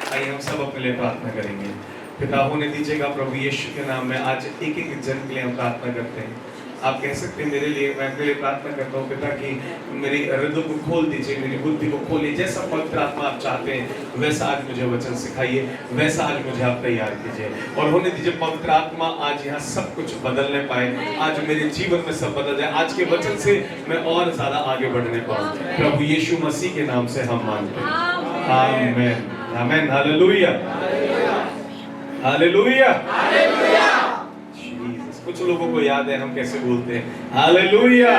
आइए हम सब अपने लिए प्रार्थना करेंगे। पिता होने दीजिएगा प्रभु यीशु के नाम में आज एक एक जन के लिए हम प्रार्थना करते हैं। आप कह सकते हैं मेरे लिए, मैं अपने लिए प्रार्थना करता हूँ पिता की मेरी हृदय को खोल दीजिए, मेरी बुद्धि को खोलिए, जैसा पवित्र आत्मा आप चाहते हैं वैसा आज मुझे वचन सिखाइए, वैसा आज मुझे आप तैयार कीजिए और होने दीजिए पवित्र आत्मा आज यहाँ सब कुछ बदलने पाए, आज मेरे जीवन में सब बदल जाए, आज के वचन से मैं और ज्यादा आगे बढ़ने पाऊँ। प्रभु यीशु मसीह के नाम से हम मांगते हैं, आमीन आमीन हालेलुया हालेलुया। कुछ लोगों को याद है हम कैसे बोलते हैं हालेलुया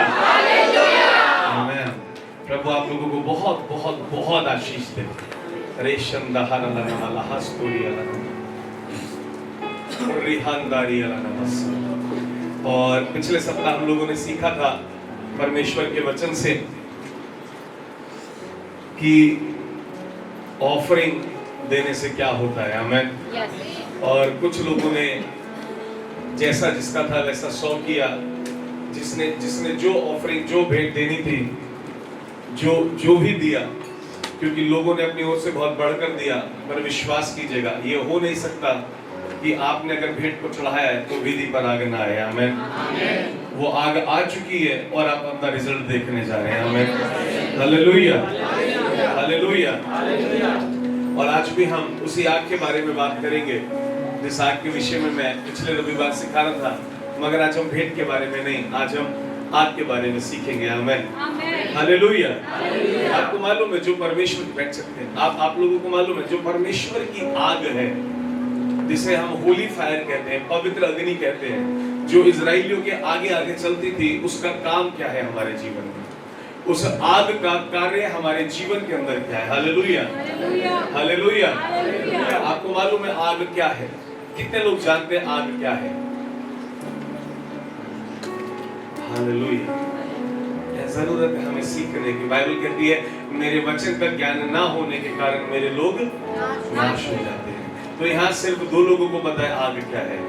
आमीन। प्रभु आप लोगों को बहुत बहुत बहुत आशीष दे। रेशम दहाना हस्तूरिया रिहानदारी नमस। और पिछले सप्ताह हम लोगों ने सीखा था परमेश्वर के वचन से कि ऑफरिंग देने से क्या होता है, आमीन। और कुछ लोगों ने जैसा जिसका था वैसा 100 किया, जिसने जो ऑफरिंग जो भेंट देनी थी जो भी दिया, क्योंकि लोगों ने अपनी ओर से बहुत बढ़कर दिया। पर विश्वास कीजिएगा ये हो नहीं सकता कि आपने अगर भेंट को चढ़ाया है तो विधि पर आग ना आए, आमीन। वो आग आ चुकी है और आप अपना रिजल्ट देखने जा रहे हैं, आमीन हालेलुया हालेलुया। और आज भी हम उसी आग के बारे में बात करेंगे जिस आग के विषय में मैं पिछले रविवार सिखा रहा था, मगर आज हम भेंट के बारे में नहीं, आज हम आग के बारे में सीखेंगे, आमीन हालेलुया। आपको मालूम है जो परमेश्वर बैठ सकते हैं, आप लोगों को मालूम है जो परमेश्वर की आग है जिसे हम होली फायर कहते हैं, पवित्र अग्नि कहते हैं, जो इजराइलियों के आगे आगे चलती थी, उसका काम क्या है हमारे जीवन में, उस आग का कार्य हमारे जीवन के अंदर क्या है, हालेलुया हालेलुया। आपको मालूम है आग क्या है? कितने लोग जानते हैं आग क्या है? हालेलुया। जरूरत है हमें सीखने की। बाइबल कहती है मेरे वचन का ज्ञान ना होने के कारण मेरे लोग नाश हो जाते हैं। तो यहाँ सिर्फ दो लोगों को पता है आग क्या है।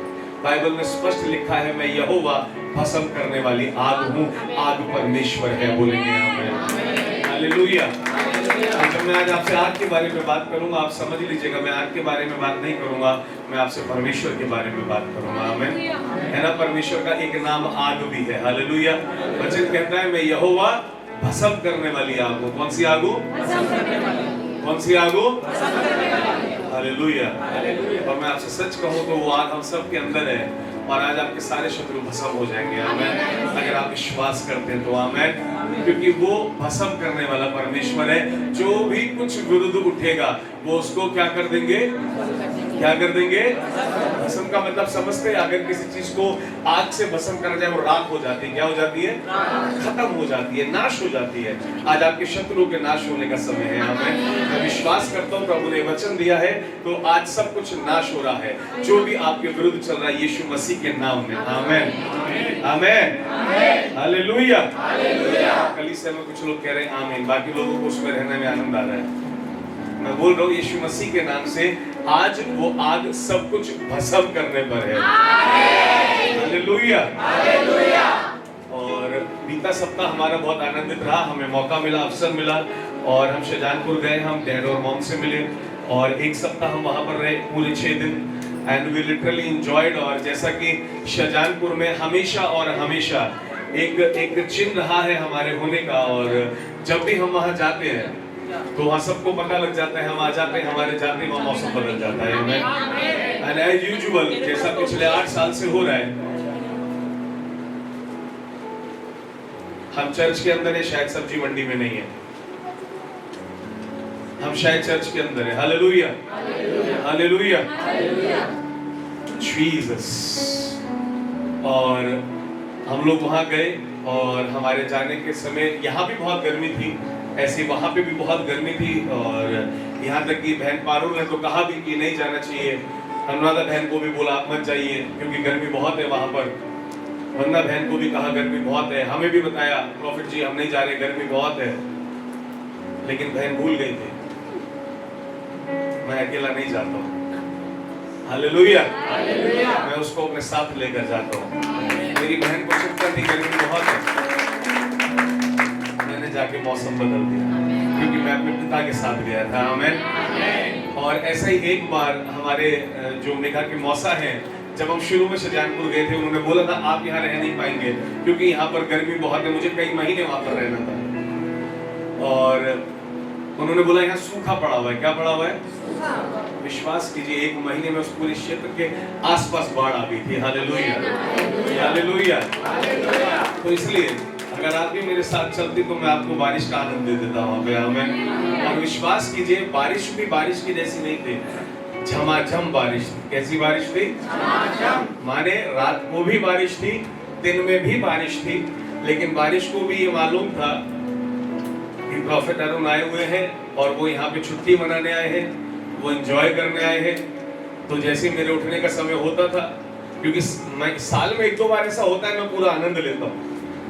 बाइबल में स्पष्ट लिखा है मैं यहोवा भस्म करने वाली आग हूँ, आग परमेश्वर है, बोलेंगे आमीन हालेलुया। तो मैं आज आपसे आग के बारे में बात करूंगा, आप समझ लीजिएगा मैं आग के बारे में बात नहीं करूंगा, मैं आपसे परमेश्वर के बारे में बात करूंगा, आमीन है ना। परमेश्वर का एक नाम आग भी है, हालेलुया। वचन कहता है मैं यहोवा भस्म करने वाली आग हूँ। कौन सी आग हूँ? कौन सी आग हूँ? हालेलुया। और मैं आपसे सच कहूँ तो वो आग हम सब के अंदर है और आज आपके सारे शत्रु भस्म हो जाएंगे, आमीन। अगर आप विश्वास करते हैं तो आमीन, क्योंकि वो भस्म करने वाला परमेश्वर है। जो भी कुछ विरुद्ध उठेगा वो उसको क्या कर देंगे? क्या कर देंगे? भस्म का मतलब समझते हैं, अगर किसी चीज को आग से भस्म कर जाए वो राख हो जाती है। क्या हो जाती है? खत्म हो जाती है, नाश हो जाती है। आज आपके शत्रुओं के नाश होने का समय है, आमीन। मैं विश्वास करता हूँ प्रभु ने वचन दिया है तो आज सब कुछ नाश हो रहा है जो भी आपके विरुद्ध चल रहा है यीशु मसीह के नाम में, आमीन आमीन हालेलुया। कलीसिया में कुछ लोग कह रहे हैं आमीन, बाकी लोगों को उसमें रहने में आनंद आ रहा है। मैं बोल रहा हूँ यीशु मसीह के नाम से आज वो आग सब कुछ भस्म करने पर है, हालेलुया हालेलुया। और बीता सप्ताह हमारा बहुत आनंदित रहा, हमें मौका मिला, अवसर मिला और हम शाहजहानपुर गए, हम डैड और मॉम से मिले और एक सप्ताह हम वहाँ पर रहे पूरे 6 दिन एंड वी लिटरली एंजॉयड। और जैसा कि शाहजहानपुर में हमेशा और हमेशा एक चिन्ह रहा है हमारे होने का, और जब भी हम वहाँ जाते हैं तो वहाँ सबको पता लग जाता है, हम आ जाते हैं, हमारे जाते वहाँ मौसम बदल जाता है, आमीन। एंड एज यूजुअल जैसा पिछले 8 साल से हो रहा है, हम चर्च के अंदर है, शायद सब्जी मंडी में नहीं है, हम शायद चर्च के अंदर है, हालेलुया हालेलुया जीसस। और हम लोग वहाँ गए और हमारे जाने के समय यहाँ भी बहुत गर्मी थी, ऐसे वहाँ पे भी बहुत गर्मी थी और यहाँ तक कि बहन पारुल ने तो कहा भी कि नहीं जाना चाहिए। अनुराधा बहन को भी बोला आप मत जाइए क्योंकि गर्मी बहुत है वहाँ पर। वंदना बहन को भी कहा गर्मी बहुत है, हमें भी बताया प्रॉफिट जी हम नहीं जा रहे, गर्मी बहुत है। लेकिन बहन भूल गई थी मैं अकेला नहीं जाता हूँ, हालेलुया मैं उसको अपने साथ लेकर जाता हूँ। मेरी बहन को चिंता थी गर्मी बहुत है, मैंने जाके मौसम बदल दिया क्योंकि मैं अपने पिता के साथ गया था, आमीन। और ऐसा ही एक बार हमारे जो मेघा के मौसा हैं, जब हम शुरू में शाहजहानपुर गए थे, उन्होंने बोला था आप यहाँ रह नहीं पाएंगे क्योंकि यहाँ पर गर्मी बहुत है, मुझे कई महीने वहाँ पर रहना था। और उन्होंने बोला यहाँ सूखा पड़ा हुआ है। क्या पड़ा हुआ है? विश्वास कीजिए 1 महीने में उस पूरे क्षेत्र के आसपास बाढ़ आ गई थी। Hallelujah, hallelujah. तो इसलिए अगर आप भी मेरे साथ चलती तो मैं आपको बारिश का आनंद दे देता हूँ। आमीन। और विश्वास कीजिए बारिश भी बारिश की जैसी नहीं थी, झमाझम बारिश थी। कैसी बारिश थी? झमाझम। माने रात को भी बारिश थी, दिन में भी बारिश थी, लेकिन बारिश को भी ये मालूम था कि प्रॉफेट अरुण आए हुए हैं और वो यहाँ पे छुट्टी मनाने आए हैं, वो एंजॉय करने आए हैं। तो जैसे मेरे उठने का समय होता था, क्योंकि मैं साल में 1-2 बार ऐसा होता है मैं पूरा आनंद लेता हूँ,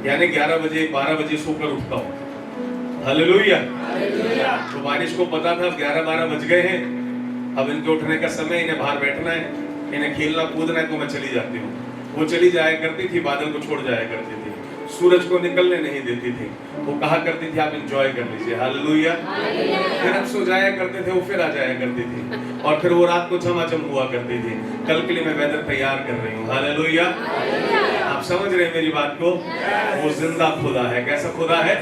यानी 11 बजे 12 बजे सोकर उठता हूँ। हालेलुया। तो बारिश को पता था 11-12 बज गए हैं, अब इनके उठने का समय, इन्हें बाहर बैठना है, इन्हें खेलना कूदना है, तो मैं चली जाती हूँ। वो चली जाया करती थी, बादल को छोड़ जाया करती थी, सूरज को निकलने नहीं देती थी। वो कहा करती थी आप एंजॉय कर लीजिए। हालेलुया। फिर अब सो जाया करते थे, वो फिर आ जाया करती थी, और फिर वो रात को झमाझम हुआ करती थी। कल के लिए मैं वेदर तैयार कर रही हूँ। हालेलुया। आप समझ रहे हैं मेरी बात को? वो जिंदा खुदा है। कैसा खुदा है?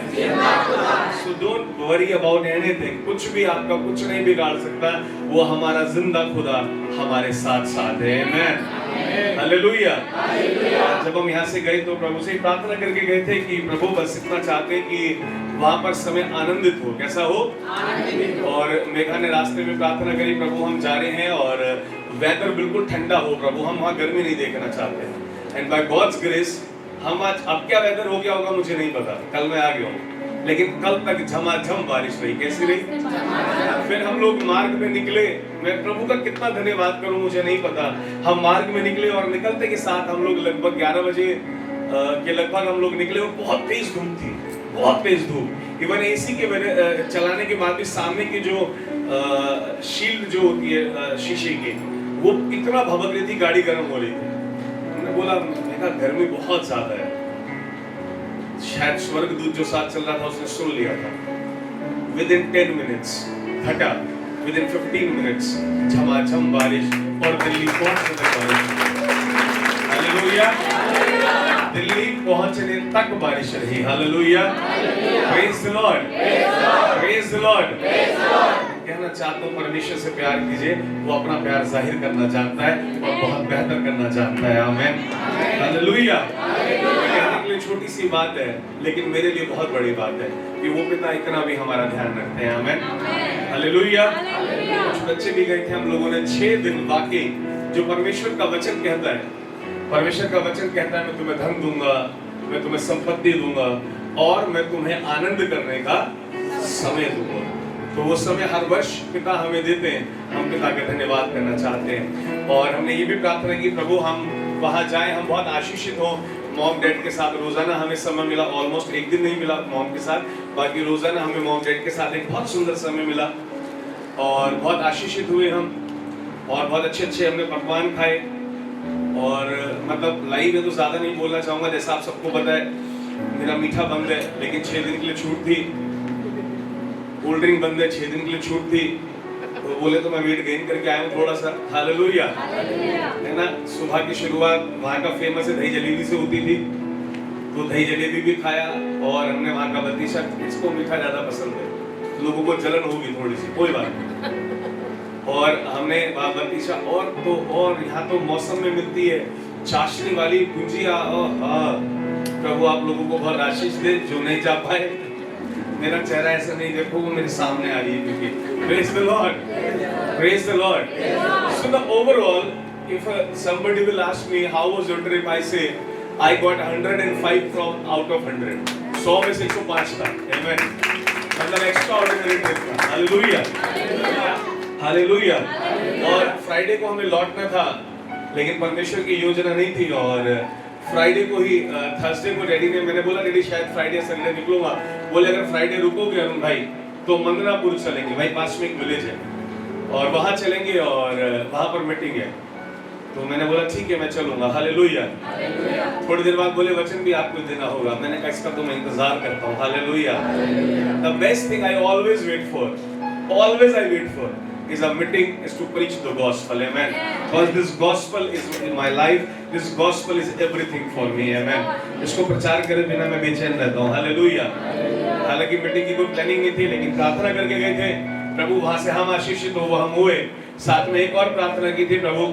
So don't worry about anything. कुछ भी आपका कुछ नहीं बिगाड़ सकता, वो हमारा जिंदा खुदा हमारे साथ साथ है। आमीन। हालेलुया। जब हम यहाँ से गए तो प्रभु से प्रार्थना करके गए थे कि प्रभु बस इतना चाहते हैं कि वहाँ पर समय आनंदित हो। कैसा हो? आनंदित। और मेघा ने रास्ते में प्रार्थना करी, प्रभु हम जा रहे हैं और वेदर बिल्कुल ठंडा हो प्रभु, हम वहाँ गर्मी नहीं देखना चाहते हैं। एंड बाय गॉड्स ग्रेस हम आज, अब क्या वेदर हो गया होगा मुझे नहीं पता, कल मैं आ गया हूँ, लेकिन कल तक झमाझम बारिश रही। कैसी रही? फिर हम लोग मार्ग में निकले, मैं प्रभु का कितना धन्यवाद करूं मुझे नहीं पता। हम मार्ग में निकले और निकलते के साथ हम लोग लगभग 11 बजे के लगभग हम लोग निकले और बहुत तेज धूप थी, बहुत तेज धूप। इवन एसी के चलाने के बाद भी सामने की जो शील्ड जो होती है शीशे की, वो इतना भभक रही थी, गाड़ी गर्म हो रही थी। हमने बोला देखा गर्मी बहुत ज्यादा है, शायद स्वर्गदूत जो साथ चल रहा था उसने सुन लिया था। Within 10 minutes घटा, within 15 minutes झमाझम बारिश और दिल्ली पहुंचने तक बारिश। हालेलुया। दिल्ली पहुंचने तक बारिश रही। Hallelujah. Praise the Lord, praise the Lord. कहना चाहता हूं परमेश्वर से प्यार कीजिए, वो अपना प्यार जाहिर करना जानता है और बहुत बेहतर करना चाहता है। आमीन। हालेलुया। कहने के लिए छोटी सी बात है, लेकिन मेरे लिए बहुत बड़ी बात है कि वो पिता इतना भी हमारा ध्यान रखते हैं। आमीन। हालेलुया। कुछ बच्चे भी गए थे हम लोगों ने 6 दिन, वाकई जो परमेश्वर का वचन कहता है, परमेश्वर का वचन कहता है मैं तुम्हें धन दूंगा, मैं तुम्हें संपत्ति दूंगा और मैं तुम्हें आनंद करने का समय दूंगा। तो वो समय हर वर्ष पिता हमें देते हैं, हम पिता का धन्यवाद करना चाहते हैं। और हमने ये भी प्रार्थना की प्रभु हम वहाँ जाएं, हम बहुत आशीषित हों। मॉम डैड के साथ रोजाना हमें समय मिला, ऑलमोस्ट एक दिन नहीं मिला मॉम के साथ, बाकी रोजाना हमें मॉम डैड के साथ एक बहुत सुंदर समय मिला और बहुत आशीषित हुए हम, और बहुत अच्छे अच्छे हमने पकवान खाए। और मतलब लाइव में तो ज्यादा नहीं बोलना चाहूंगा, जैसा आप सबको पता है मेरा मीठा बंद है, लेकिन 6 दिन के लिए छूट थी, कोल्ड ड्रिंक बंद है, 6 दिन के लिए छूट थी, तो बोले तो मैं वेट गेन करके आया हूँ थोड़ा सा। हालेलुया। है ना। सुबह की शुरुआत वहाँ का फेमस है दही जलेबी से होती थी, तो दही जलेबी भी खाया और हमने वहाँ का बतीशा, इसको मीठा ज्यादा पसंद है, लोगों को जलन होगी थोड़ी सी, कोई बात नहीं। और हमने बतीशा और यहाँ तो मौसम में मिलती है चाशनी वाली गुजिया। प्रभु आप लोगों को बहुत आशीष दे, जो नहीं जा पाए मेरा चेहरा ऐसा नहीं देखो, वो मेरे सामने आ रही है क्योंकि praise the Lord, praise the Lord. So the overall if somebody will ask me how was your trip, I say I got 105 from out of 100, 100 में से 105 था। Amen। मतलब एक्स्ट्राऑर्डिनरी ट्रिप था। Hallelujah, hallelujah. और फ्राइडे को हमें लौटना था, लेकिन परमेश्वर की योजना नहीं थी, और फ्राइडे को ही थर्सडे को डैडी ने, मैंने बोला डैडी शायद फ्राइडे संडे निकलूंगा, बोले अगर फ्राइडे रुकोगे अरुण भाई तो मंदनापुर चलेंगे, भाई पास में एक विलेज है और वहां चलेंगे और वहां पर मीटिंग है। तो मैंने बोला ठीक है मैं चलूंगा। हालेलुया। थोड़ी देर बाद बोले वचन भी आपको देना होगा, मैंने कहा इसका तो मैं इंतजार करता हूँ। Hallelujah. The best thing I always wait for, always I wait for is a meeting is to preach the gospel. Amen. Because this gospel is in my life. This gospel is everything for me. Amen. इसको प्रचार करे बिना मैं बेचैन रहता हूँ. Hallelujah. हालांकि meeting की कोई प्लानिंग नहीं थी, लेकिन प्रार्थना करके गए थे. प्रभु वहां से हम आशीषित हो, वो हम हुए. साथ में एक और प्रार्थना की थी, प्रभु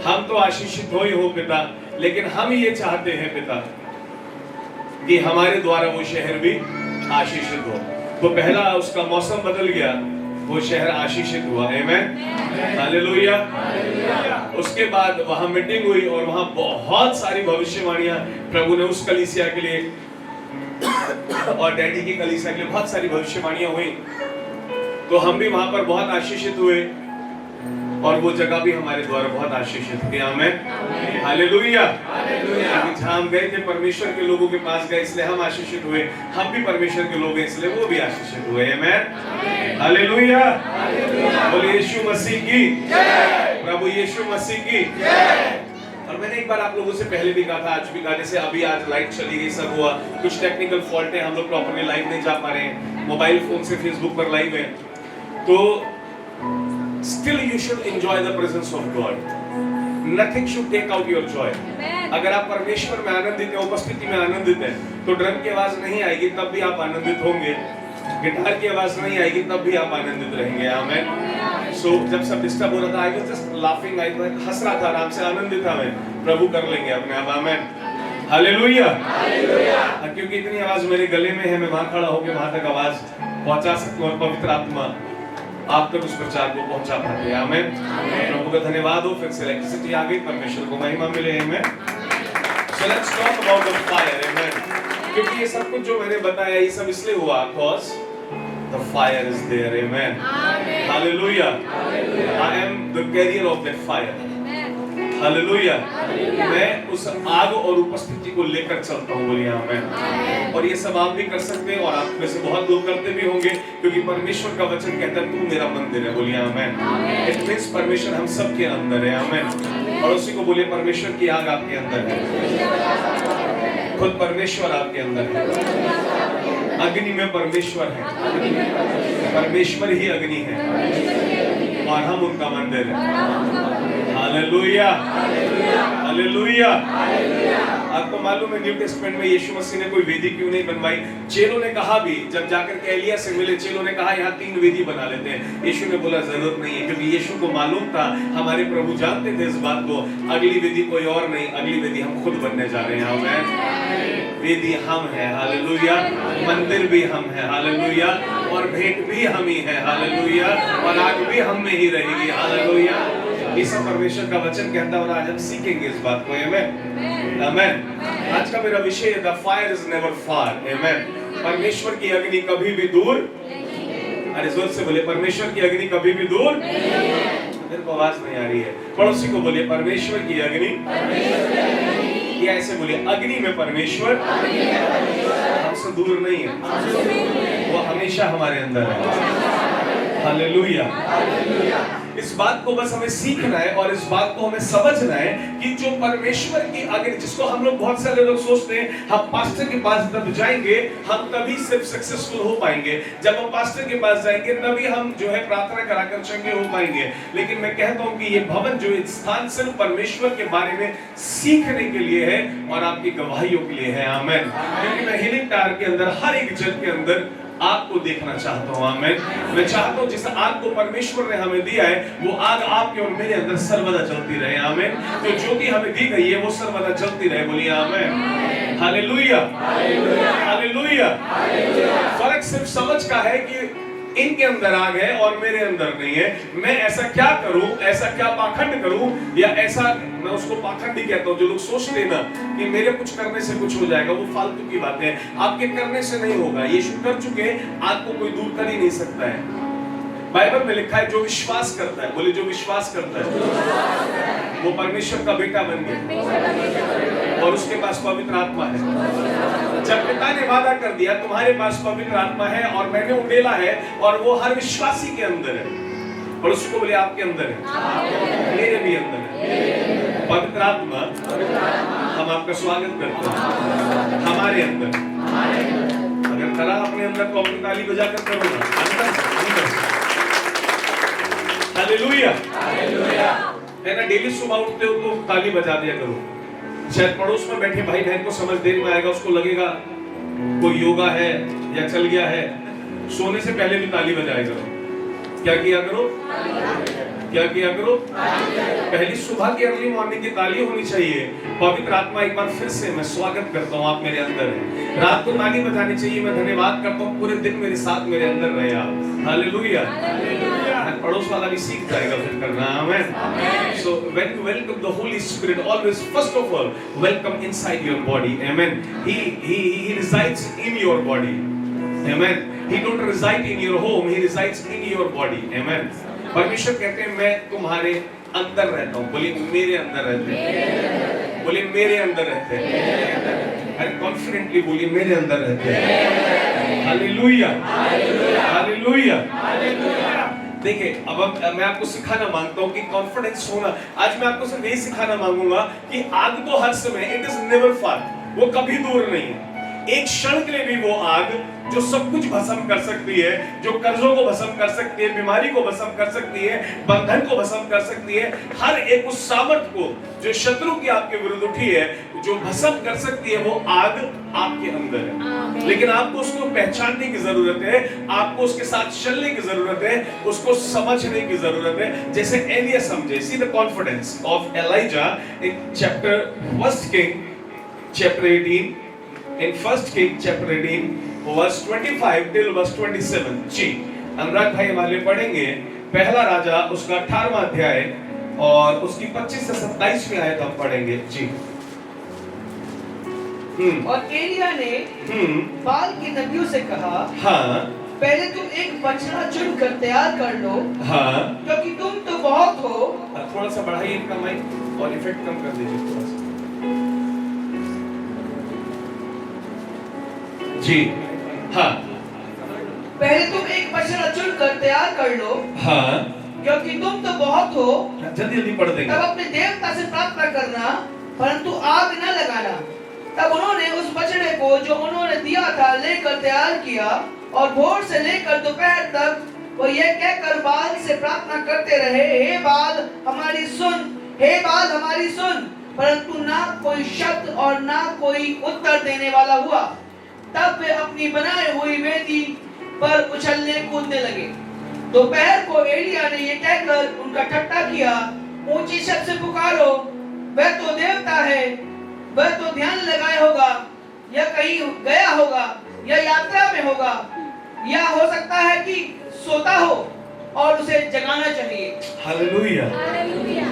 हम तो आशीषित हो ही हो पिता, लेकिन हम ये चाहते हैं पिता कि हमारे द्वारा वो शहर भी आशीषित हो. तो पहला उसका मौसम बदल गया, वो शहर आशीषित हुआ. आमेन. हालेलुया. उसके बाद वहां मीटिंग हुई और वहां बहुत सारी भविष्यवाणियां प्रभु ने उस कलीसिया के लिए और डैडी की कलीसिया के लिए बहुत सारी भविष्यवाणियां हुई. तो हम भी वहां पर बहुत आशीषित हुए और वो जगह भी हमारे द्वारा बहुत आशीषित हुई. आमेन. हालेलुया. जहाँ हम गए थे परमेश्वर के लोगों के पास गए, इसलिए हम आशीषित हुए. हम भी परमेश्वर के लोग हैं, इसलिए वो भी आशीषित हुए. आमेन. हालेलुया. बोलिए यीशु मसीह की जय. प्रभु यीशु मसीह की जय. और मैंने एक बार आप लोगों से पहले भी कहा था, आज भी कहा, जैसे अभी आज लाइट चली गई, सब हुआ, कुछ टेक्निकल फॉल्ट है, हम लोग प्रॉपर्ली लाइव नहीं जा पा रहे हैं, मोबाइल फोन से फेसबुक पर लाइव है. तो still you should enjoy the presence of God. Nothing should take out your joy. अगर आप परमेश्वर में आनंदित हैं, उपस्थिति में आनंदित हैं, तो ड्रम की आवाज नहीं आएगी तब भी आप आनंदित होंगे. गिटार की आवाज नहीं आएगी तब भी आप आनंदित रहेंगे. आमेन. सो जब सब डिस्टर्ब हो रहा था, I was just laughing, I was हंस रहा था, आराम से आनंदित था मैं. प्रभु कर लेंगे अपने आप. आमेन. हालेलुया. क्योंकि इतनी आवाज मेरे गले में है, मैं वहां खड़ा होकर वहां तक आवाज पहुंचा सकता हूं और पवित्र आत्मा आप तक उस प्रचार को पहुंचा पाते हैं. आमेन. प्रभु का धन्यवाद हो. फिर से इलेक्ट्रिसिटी आ गई, परमेश्वर को महिमा मिले. Amen. So let's talk about the fire. Amen. क्योंकि ये सब कुछ जो मैंने बताया, ये सब इसलिए हुआ because the fire is there. Amen. Hallelujah. I am the carrier of that fire. Hallelujah. मैं उस आग और उपस्थिति को लेकर चलता हूँ. बोलिए आमेन. और ये सब आप भी कर सकते हैं और आप में से बहुत लोग करते भी होंगे, क्योंकि परमेश्वर का वचन कहता है तू मेरा मंदिर है. बोलिए आमेन. इट मींस परमेश्वर हम सब के अंदर है. आमेन. और उसी को बोलिए परमेश्वर की आग आपके अंदर है. खुद परमेश्वर आपके अंदर है. अग्नि में परमेश्वर है. परमेश्वर ही अग्नि है और हम उनका मंदिर है. हालेलुया. हालेलुया. आपको मालूम है न्यू टेस्टमेंट में यीशु मसीह ने कोई वेदी क्यों नहीं बनवाई? चेलों ने कहा भी, जब जाकर के एलिया से मिले, चेलों ने कहा यहाँ 3 वेदी बना लेते हैं. यीशु ने बोला जरूरत नहीं है, क्योंकि यीशु को मालूम था, हमारे प्रभु जानते थे इस बात को, अगली वेदी कोई और नहीं, अगली वेदी हम खुद बनने जा रहे हैं. आमेन. वेदी हम हैं. हालेलुया. मंदिर भी हम हैं. हालेलुया. और भेंट भी हम ही है. हालेलुया. और आग भी हम में ही रहेगी. हालेलुया. ये सब परमेश्वर का वचन कहता है और आज हम सीखेंगे इस बात को. आमेन. आमेन. आज का मेरा विषय है द फायर इज नेवर फार. आमेन. परमेश्वर की अग्नि कभी भी दूर. अरे जोर से बोले परमेश्वर की अग्नि कभी भी दूर. मेरे को आवाज नहीं आ रही है. पड़ोसी को बोलिए परमेश्वर की अग्नि. या ऐसे बोलिए अग्नि में परमेश्वर हमसे दूर नहीं है, वो हमेशा हमारे अंदर है. हालेलुया. इस बात को बस हमें सीखना है और इस बात को हमें समझना है कि जो परमेश्वर की अग्नि, जिसको हम लोग बहुत सारे लोग सोचते हैं हम पास्टर के पास जब जाएंगे हम तभी सिर्फ सक्सेसफुल हो पाएंगे, जब हम पास्टर के पास जाएंगे तभी हम जो है प्रार्थना कराकर चंगे हो पाएंगे. लेकिन मैं कहता हूं कि ये भवन जो स्थान सिर्फ परमेश्वर के बारे में सीखने के लिए है और आपकी गवाहियों के लिए है. आमेन. क्योंकि मैं हीलिंग टावर के अंदर हर एक जन के अंदर आग को देखना चाहता हूं. आमेन. मैं चाहता हूं जिस आग को परमेश्वर ने हमें दिया है वो आग आपके और मेरे अंदर सर्वदा जलती रहे. आमेन. जो ज्योति हमें दी गई है वो सर्वदा जलती रहे. बोलिए आमेन. हालेलुया. हालेलुया. फर्क सिर्फ समझ का है कि इनके अंदर आग है और मेरे अंदर नहीं है. मैं ऐसा क्या करूं, ऐसा क्या पाखंड करूं, या ऐसा, मैं उसको पाखंड ही कहता हूं. जो लोग सोचते हैं ना कि मेरे कुछ करने से कुछ हो जाएगा, वो फालतू की बातें हैं. आपके करने से नहीं होगा. यीशु कर चुके, आपको कोई दूर कर ही नहीं सकता है. बाइबल में लिखा है जो विश्वास करता है, बोले जो विश्वास करता है वो परमेश्वर का बेटा बन गया और उसके पास पवित्र आत्मा है. जब पिता ने वादा कर दिया तुम्हारे पास पवित्र आत्मा है और मैंने उंडेला है और वो हर विश्वासी के अंदर है, और उसको बोले आपके अंदर है, मेरे भी अंदर है पवित्र आत्मा. हम आपका स्वागत करते हैं हमारे अंदर. अगर करा अपने अंदर तो अपनी ताली बजाकर करो ना. हालेलुया, है ना। डेली सुबह उठते हो तो ताली बजा दिया करो। शायद पड़ोस में बैठे भाई बहन को समझ देर में आएगा, उसको लगेगा कोई योगा है या चल गया है। सोने से पहले भी ताली बजाया करो। क्या किया करो? क्या किया करो? पहली सुबह की अर्ली मॉर्निंग की ताली होनी चाहिए। पवित्र आत्मा एक बार फिर से मैं स्वागत करता हूँ, आप मेरे अंदर हैं। रात को ताली बजानी चाहिए। मैं धन्यवाद करता हूँ, पूरे दिन मेरे साथ मेरे अंदर रहे आप। हालेलुया। पड़ोस वाला भी सीख जाएगा फिर करना। आमेन। So when you welcome the Holy Spirit, always first of all welcome inside your body. Amen. He resides in your body. Amen. He don't reside in your home. He resides in your body. Amen. परमेश्वर कहते हैं मैं तुम्हारे अंदर रहता हूँ। बोलिए मेरे अंदर रहते हैं। बोलिए मेरे अंदर रहते हैं। अरे कॉन्फिडेंटली बोलिए मेरे अंदर रहते हैं। Hallelujah, hallelujah. देखिए अब मैं आपको सिखाना मांगता हूँ कि कॉन्फिडेंस होना। आज मैं आपको सिर्फ यही सिखाना मांगूंगा कि आग तो हर समय, इट इज नेवर फार, वो कभी दूर नहीं है। एक क्षण के लिए भी वो आग जो सब कुछ भस्म कर सकती है, जो कर्जों को भस्म कर सकती है, बीमारी को भस्म कर सकती है, बंधन को भस्म कर सकती है, हर एक उस सामर्थ को जो शत्रु की आपके विरुद्ध उठी है, जो भस्म कर सकती है, वो आग आपके अंदर है। लेकिन आपको उसको पहचानने की जरूरत है, आपको उसके साथ चलने की जरूरत है, उसको समझने की जरूरत है। जैसे एलिया समझे। See the confidence of Elijah in chapter 1 King chapter 18, in 1 King chapter 18 verse 25 till verse 27। जी अनुराग भाई हमारे पढ़ेंगे पहला राजा उसका 18वां अध्याय और उसकी 25 से 27वीं आयत हम पढ़ेंगे। जी और एलिया ने बाल की नबियों से कहा, हाँ, पहले तुम एक बछड़ा चुनकर तैयार कर लो, हाँ, क्योंकि तुम तो बहुत हो। थोड़ा सा बढ़ाइए इनका माइक और इफेक्ट कम कर दीजिए थोड़ा सा। जी हाँ, पहले तुम एक बछड़ा चुनकर तैयार कर लो, हाँ, क्योंकि तुम तो बहुत हो। जल्दी जल्दी पढ़ देंगे। तब अपने देवता से प्रार्थना करना, परंतु आग न लगाना। तब उन्होंने उस बछड़े को जो उन्होंने दिया था लेकर तैयार किया और भोर से लेकर दोपहर तक वो ये कहकर बाल से प्रार्थना करते रहे, हे बाल हमारी सुन, हे बाल हमारी सुन। परंतु ना कोई शब्द और ना कोई उत्तर देने वाला हुआ। तब वे अपनी बनाई हुई वेदी पर उछलने कूदने लगे। दोपहर को एलिया ने ये कहकर उनका ठट्ठा किया, ऊंची शब्द से पुकारो, वह तो देवता है, वह तो ध्यान लगाए होगा, या कहीं गया होगा, या यात्रा में होगा, या हो सकता है कि सोता हो और उसे जगाना चाहिए। Hallelujah,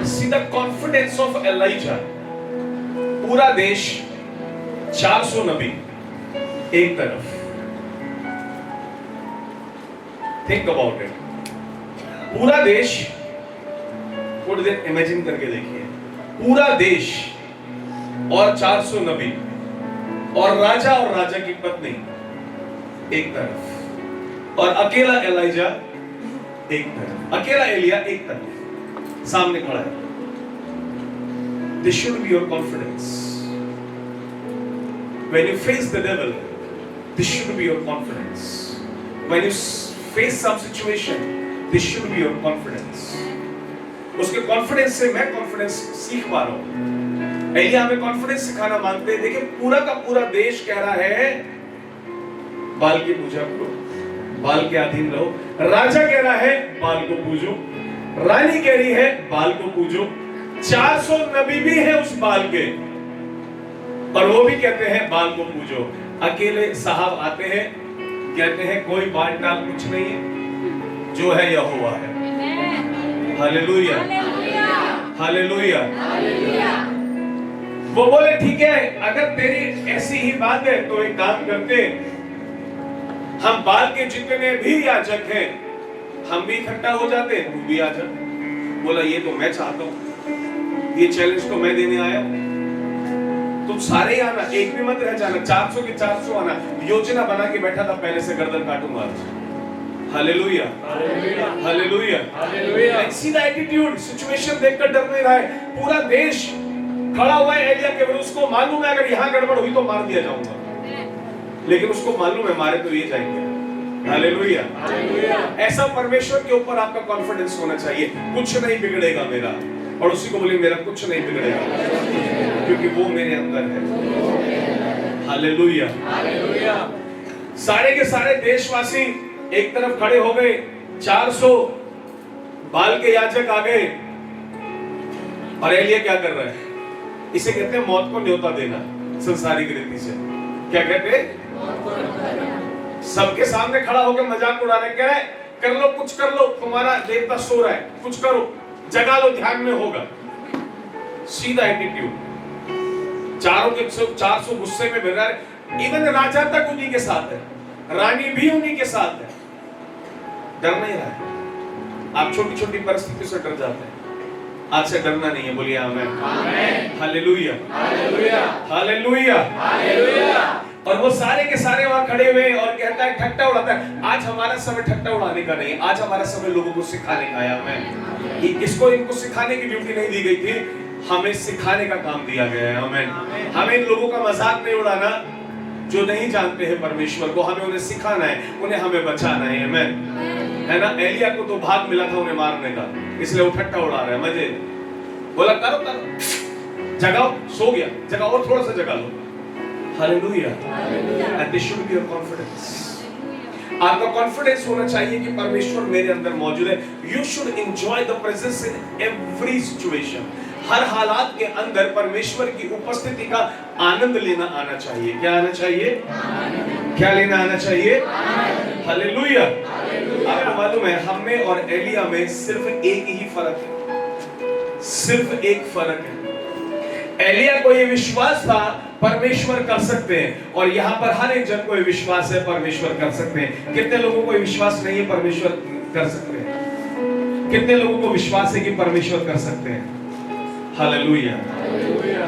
see the confidence of Elijah. पूरा देश 400 नबी एक तरफ। Think about it. पूरा देश, थोड़ी देर इमेजिन करके देखिए, पूरा देश और 400 नबी और राजा की पत्नी एक तरफ और अकेला एलाइजा एक तरफ, अकेला एलिया एक तरफ सामने खड़ा है। This should be your confidence. When you face the devil, this should be your confidence. When you face some situation, this should be your confidence. उसके कॉन्फिडेंस से मैं कॉन्फिडेंस सीख पा रहा हूं। एलिया हमें कॉन्फिडेंस सिखाना मांगते हैं। देखिए पूरा का पूरा देश कह रहा है बाल की पूजा करो, बाल के अधीन रहो। राजा कह रहा है बाल को पूजो, रानी कह रही है बाल को पूजो। 400 नबी भी है उस बाल के और वो भी कहते हैं बाल को पूजो। अकेले साहब आते हैं, कहते हैं कोई बाल टाल कुछ नहीं है, जो है यहोवा है। Hallelujah, hallelujah. वो बोले ठीक है, अगर तेरी ऐसी ही बात है तो एक काम करते, हम बाल के जितने भी याजक हैं हम भी इकट्ठा हो जाते, तू भी आ जा। बोला ये तो मैं चाहता हूं, ये चैलेंज तो मैं देने आया हूं, तुम सारे ही आना, एक भी मत रह जाना। 400 के 400 आना। योजना बना के बैठा था, पहले से गर्दन काटूंगा। Hallelujah, hallelujah, hallelujah. See the attitude, situation देखकर डर नहीं रहा है। पूरा देश खड़ा हुआ है एलिया के विरुद्ध। उसको मालूम है अगर यहां गड़बड़ हुई तो मार दिया जाऊंगा, लेकिन उसको मालूम है मारे तो ये जाएंगे। हालेलुया। ऐसा परमेश्वर के ऊपर आपका कॉन्फिडेंस होना चाहिए, कुछ नहीं बिगड़ेगा मेरा। और उसी को बोलिए मेरा कुछ नहीं बिगड़ेगा, क्योंकि वो मेरे अंदर है। हालेलुया। सारे के सारे देशवासी एक तरफ खड़े हो गए, 400 बाल के याजक आ गए, और एलिया क्या कर रहा है? इसे कहते हैं मौत को न्योता देना संसारिक रीति से। क्या कहते हैं? सबके सामने खड़ा होकर मजाक उड़ा रहे, कह रहे कर लो, कुछ कर लो, तुम्हारा देवता सो रहा है, कुछ करो, जगा लो, ध्यान में होगा। सीधा एटीट्यूड। 400 गुस्से में भिड़ रहा है। इवन राजा तक उन्हीं के साथ है, रानी भी उन्हीं के साथ है। डर नहीं रहा है। आप छोटी छोटी परिस्थितियों से डर जाते हैं, आज से डरना नहीं है। बोलिए आमीन। Hallelujah, hallelujah, hallelujah. और वो सारे के सारे वहां खड़े हुए और कहता है, ठट्टा उड़ाता है। आज हमारा समय ठट्टा उड़ाने का नहीं, आज हमारा समय लोगों को सिखाने का है। आमीन। इसको इनको सिखाने की ड्यूटी नहीं दी गई थी, हमें सिखाने का काम दिया गया है। आमीन। हमें इन लोगों का मजाक नहीं उड़ाना जो नहीं जानते हैं परमेश्वर को, हमें उन्हें सिखाना है, उन्हें हमें बचाना है। आमीन। है ना? एलिया को तो भाग मिला था उन्हें मारने का, इसलिए वो ठट्टा उड़ा रहा है, मजे। बोला करो करो, जगाओ, सो गया, जगाओ और थोड़ा सा जगा लो। Hallelujah. And this should be your confidence. आपका कॉन्फिडेंस होना चाहिए कि परमेश्वर मेरे अंदर मौजूद है। You should enjoy the presence in every situation. हर हालात के अंदर परमेश्वर की उपस्थिति का आनंद लेना आना चाहिए। क्या आना चाहिए? क्या लेना आना चाहिए? हालेलुया। आपको मालूम है, हम में और एलिया में सिर्फ एक ही फर्क है, सिर्फ एक फर्क है। एलिया को ये विश्वास था परमेश्वर कर सकते हैं, और यहाँ पर हर एक जन को ये विश्वास है परमेश्वर कर सकते हैं। कितने लोगों को विश्वास नहीं है परमेश्वर कर सकते हैं? कितने लोगों को विश्वास है कि परमेश्वर कर सकते हैं? Hallelujah,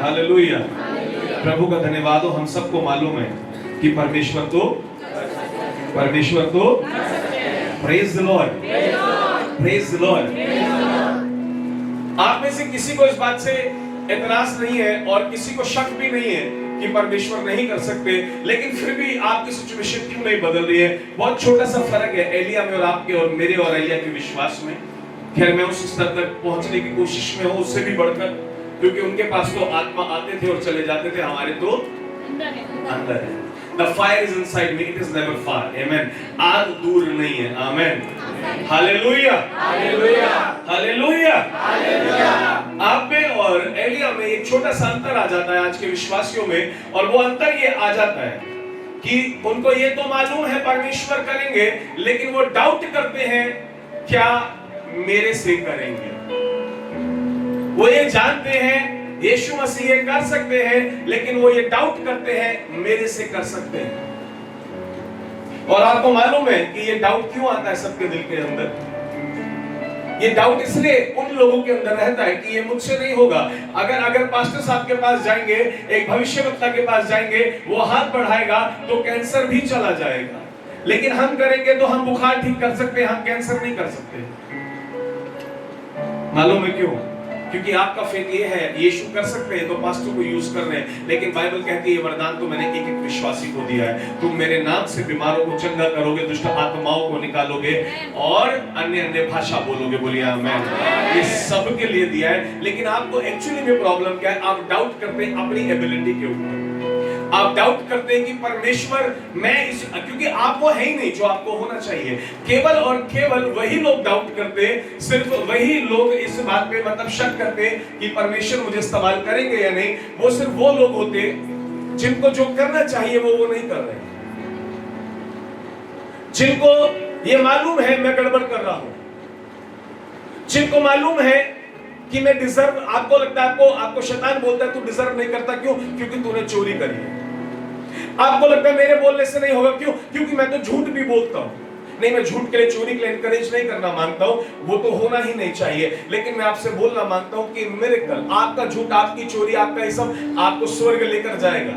hallelujah. प्रभु का धन्यवाद हो। हम सबको मालूम है कि परमेश्वर तो praise the Lord, praise the Lord. आप में से किसी को इस बात से एतराज नहीं है और किसी को शक भी नहीं है कि परमेश्वर नहीं कर सकते, लेकिन फिर भी आपकी सिचुएशन क्यों नहीं बदल रही है? बहुत छोटा सा फर्क है एलिया में और आपके और मेरे और एलिया के विश्वास में। खैर मैं उस स्तर तक पहुंचने की कोशिश में हूं, उससे भी बढ़कर, क्योंकि उनके पास तो आत्मा आते थे और चले जाते थे, हमारे तो अंदर है। The fire is inside me, it is never far. Amen. आग दूर नहीं है। Amen. Hallelujah, hallelujah, hallelujah, hallelujah. आप में और एलिया में एक छोटा सा अंतर आ जाता है आज के विश्वासियों में, और वो अंतर ये आ जाता है कि उनको ये तो मालूम है परमेश्वर करेंगे, लेकिन वो डाउट करते हैं क्या मेरे से करेंगे। वो ये जानते हैं यीशु मसीह ये कर सकते हैं, लेकिन वो ये डाउट करते हैं मेरे से कर सकते हैं। और आपको मालूम है कि ये डाउट क्यों आता है सबके दिल के अंदर? ये डाउट इसलिए उन लोगों के अंदर रहता है कि ये मुझसे नहीं होगा। अगर पास्टर साहब के पास जाएंगे, एक भविष्यवक्ता के पास जाएंगे, वो हाथ बढ़ाएगा तो कैंसर भी चला जाएगा, लेकिन हम करेंगे तो हम बुखार ठीक कर सकते हैं, हम कैंसर नहीं कर सकते। मालूम है क्यों? क्योंकि आपका फेथ ये है यीशु कर सकते हैं तो पास्टर को यूज कर रहे हैं, लेकिन बाइबल कहती है वरदान तो मैंने एक एक विश्वासी को दिया है। तुम मेरे नाम से बीमारों को चंगा करोगे, दुष्ट आत्माओं को निकालोगे और अन्य भाषा बोलोगे। बोलिए आमीन। ये सबके लिए दिया है, लेकिन आपको एक्चुअली में प्रॉब्लम क्या है? आप डाउट करते हैं अपनी एबिलिटी के ऊपर। आप डाउट करते हैं कि परमेश्वर क्योंकि आपको है ही नहीं जो आपको होना चाहिए। केवल और केवल वही लोग डाउट करते हैं, सिर्फ वही लोग इस बात पे मतलब शक करते हैं कि परमेश्वर मुझे इस्तेमाल करेंगे या नहीं। वो सिर्फ वो लोग होते जिनको जो करना चाहिए वो नहीं कर रहे, जिनको ये मालूम है मैं गड़बड़ कर रहा हूं, जिनको मालूम है कि मैं डिजर्व, आपको लगता है आपको शैतान बोलता है तू डिजर्व नहीं करता। क्यों? क्योंकि तूने चोरी करी है। आपको लगता है मेरे बोलने से नहीं होगा। क्यों? क्योंकि मैं तो झूठ भी बोलता हूं। नहीं, मैं झूठ के लिए, चोरी के लिए एनकरेज नहीं करना मांगता हूं, वो तो होना ही नहीं चाहिए, लेकिन मैं आपसे बोलना मांगता हूं कि मिरेकल, आपका झूठ, आपकी चोरी, आपका ये सब आपको स्वर्ग लेकर जाएगा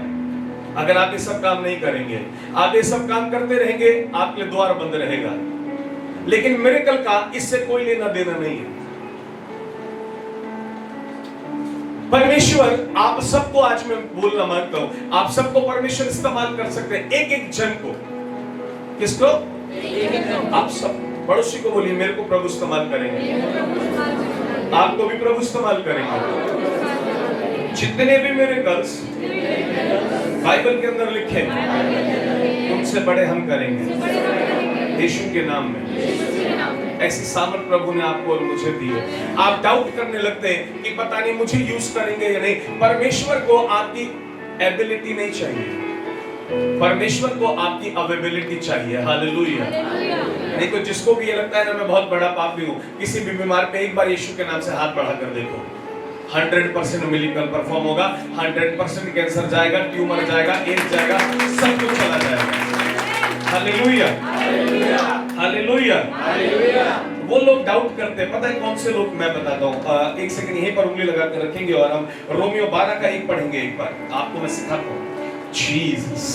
अगर आप ये सब काम नहीं करेंगे। आप ये सब काम करते रहेंगे, आपके लिए द्वार बंद रहेगा, लेकिन मिरेकल का इससे कोई लेना देना नहीं है। परमेश्वर आप सबको, आज मैं बोलना मांगता हूं, आप सबको परमेश्वर इस्तेमाल कर सकते हैं, एक एक जन को। किसको? आप सब पड़ोसी को बोलिए, मेरे को प्रभु इस्तेमाल करेंगे, आपको भी प्रभु इस्तेमाल करेंगे। जितने भी मेरे गर्ल्स बाइबल के अंदर लिखे तुमसे बड़े हम करेंगे यीशु के नाम में। ऐसी सामर्थ प्रभु ने आपको और मुझे दी है। आप डाउट करने लगते हैं कि पता नहीं मुझे यूज करेंगे या नहीं। परमेश्वर को आपकी एबिलिटी नहीं चाहिए, परमेश्वर को आपकी अवेलेबिलिटी चाहिए। हालेलुया। नहीं तो जिसको भी ये लगता है ना मैं बहुत बड़ा पापी हूँ, किसी भी बीमार पे एक बार यीशु के नाम से हाथ बढ़ा कर देखो, 100% मिरेकल परफॉर्म होगा। 100% कैंसर जाएगा, ट्यूमर जाएगा, एड्स जाएगा, सब कुछ चला जाएगा। Hallelujah, hallelujah. वो लोग डाउट करते हैं, पता है कौन से लोग, मैं बताता हूँ। एक सेकंड यहीं पर उंगली लगा कर रखेंगे और हम रोमियो 12 का 1 पढ़ेंगे। एक बार आपको मैं सिखाता हूँ। जीसस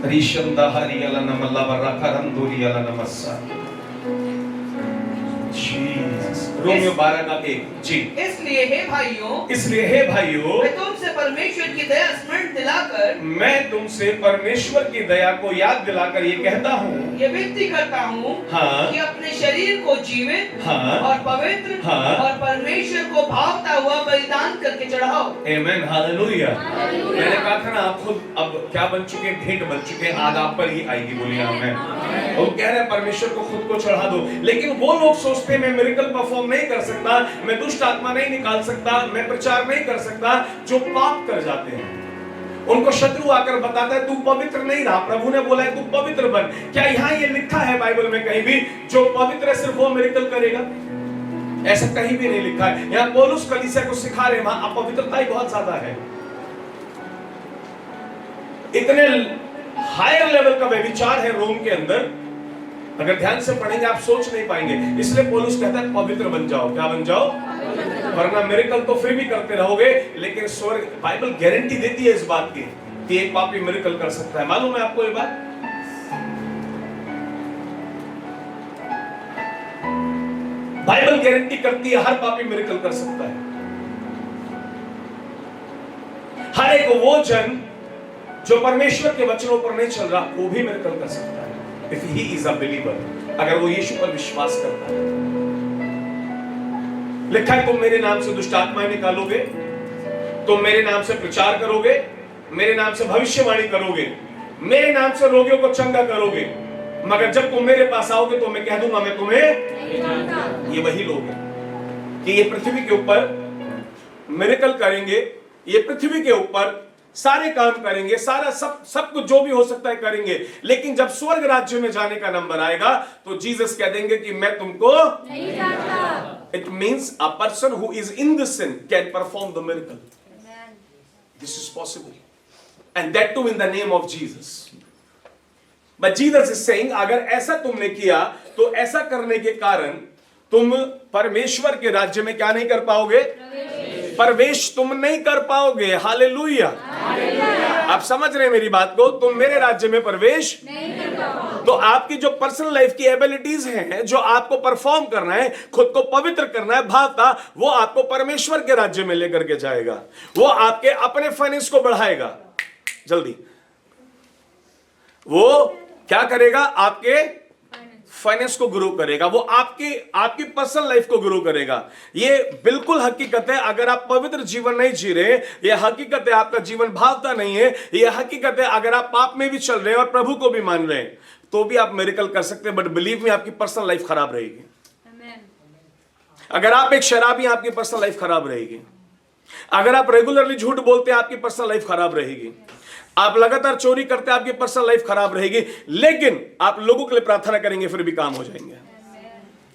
रिशंदा हरियाला नमल्ला वराखरम दूरियाला नमस्सा। जीसस रोमियो 12 का 1 जी। इसलिए हे भाइयों, मैं तुमसे परमेश्वर की दया को याद दिलाकर ये कहता हूँ, ये विनती करता हूँ हाँ, कि अपने शरीर को जीवित हाँ, और पवित्र हाँ, और परमेश्वर को भावता हुआ बलिदान करके चढ़ाओ। आमेन, हालेलुया। मैंने कहा था ना आप खुद अब क्या बन चुके हैं, भेंट बन चुके हैं, आज आप पर ही आएगी, बोलिए आमेन। वो कह रहे हैं परमेश्वर को खुद को चढ़ा दो, लेकिन वो लोग सोचते हैं मैं मिरेकल परफॉर्म नहीं कर सकता, मैं दुष्ट आत्मा नहीं निकाल सकता, मैं प्रचार नहीं कर सकता। जो पाप कर जाते हैं उनको शत्रु आकर बताता है तू पवित्र नहीं रहा, प्रभु ने बोला है तू पवित्र बन। क्या यहाँ ये लिखा है बाइबल में कहीं भी जो पवित्र है सिर्फ वो मिरेकल करेगा? ऐसा कहीं भी नहीं लिखा है। यहाँ पौलुस कलीसिया को सिखा रहे हैं वहां अपवित्रता ही बहुत ज्यादा है, इतने हायर लेवल का व्यभिचार है रोम के अंदर, अगर ध्यान से पढ़ेंगे आप सोच नहीं पाएंगे। इसलिए पौलुस कहता है पवित्र बन जाओ। क्या बन जाओ? वरना मिरेकल तो फिर भी करते रहोगे, लेकिन स्वर्ग बाइबल गारंटी देती है इस बात की कि एक पापी मिरेकल कर सकता है। मालूम है आपको ये बात? बाइबल गारंटी करती है हर पापी मिरेकल कर सकता है। हर एक वो जन जो परमेश्वर के वचनों पर नहीं चल रहा वो भी मिरेकल कर सकता है। If he is a believer, अगर वो यीशु पर विश्वास करता है। लिखा है तुम मेरे नाम से दुष्ट आत्माएं निकालोगे, तुम मेरे नाम से प्रचार करोगे, मेरे नाम से भविष्यवाणी करोगे, मेरे नाम से रोगियों को चंगा करोगे, मगर जब तुम मेरे पास आओगे तो मैं कह दूंगा मैं तुम्हें। ये वही लोग हैं कि ये पृथ्वी के ऊपर मिरेकल करेंगे, ये पृथ्वी के ऊपर सारे काम करेंगे, सारा सब कुछ जो भी हो सकता है करेंगे, लेकिन जब स्वर्ग राज्य में जाने का नंबर आएगा तो जीसस कह देंगे कि मैं तुमको नहीं जानता। It means a person who is in the sin can perform the miracle. Amen. This is possible, and that too in the name of Jesus. But Jesus is saying, अगर ऐसा तुमने किया तो ऐसा करने के कारण तुम परमेश्वर के राज्य में क्या नहीं कर पाओगे? प्रवेश तुम नहीं कर पाओगे। हालेलुया। आप समझ रहे हैं मेरी बात को? तुम मेरे राज्य में प्रवेश नहीं कर पाओगे। तो आपकी जो पर्सनल लाइफ की एबिलिटीज हैं, जो आपको परफॉर्म करना है, खुद को पवित्र करना है, भावता, वो आपको परमेश्वर के राज्य में लेकर के जाएगा। वो आपके अपने फाइनेंस को बढ़ाएगा। जल्दी वो क्या करेगा? आपके फाइनेंस को ग्रो करेगा, वो आपकी पर्सनल लाइफ को ग्रो करेगा। ये बिल्कुल हकीकत है। अगर आप पवित्र जीवन नहीं जी रहे, ये हकीकत है आपका जीवन भावता नहीं है, ये हकीकत है अगर आप पाप में भी चल रहे हैं और प्रभु को भी मान रहे हैं तो भी आप मिरेकल कर सकते हैं, बट बिलीव में आपकी पर्सनल लाइफ खराब रहेगी। अगर आप एक शराबी हैं आपकी पर्सनल लाइफ खराब रहेगी। अगर आप रेगुलरली झूठ बोलते हैं आपकी पर्सनल लाइफ खराब रहेगी। आप लगातार चोरी करते हैं आपकी पर्सनल लाइफ खराब रहेगी, लेकिन आप लोगों के लिए प्रार्थना करेंगे फिर भी काम हो जाएंगे।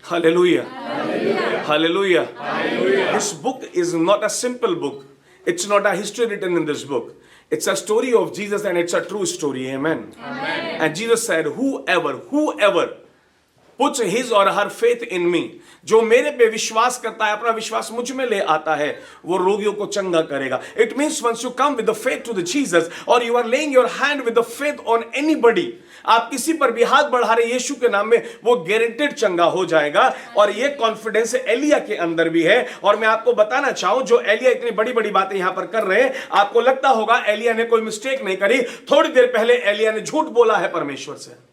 Hallelujah, hallelujah. This book is not a simple book. It's not a history written in this book. It's a story of Jesus and it's a true story. Amen. And Jesus said, whoever puts his or her faith in me, जो मेरे पे विश्वास करता है, अपना विश्वास मुझ में ले आता है, वो रोगियों को चंगा करेगा। It means once you come with the faith to the Jesus or you are laying your hand with the faith on anybody, आप किसी पर भी हाथ बढ़ा रहे यीशु के नाम में, वो गारंटेड चंगा हो जाएगा। और ये कॉन्फिडेंस एलिया के अंदर भी है। और मैं आपको बताना चाहूं, जो एलिया इतनी बड़ी बड़ी बातें यहां पर कर रहे हैं, आपको लगता होगा एलिया ने कोई मिस्टेक नहीं करी। थोड़ी देर पहले एलिया ने झूठ बोला है परमेश्वर से।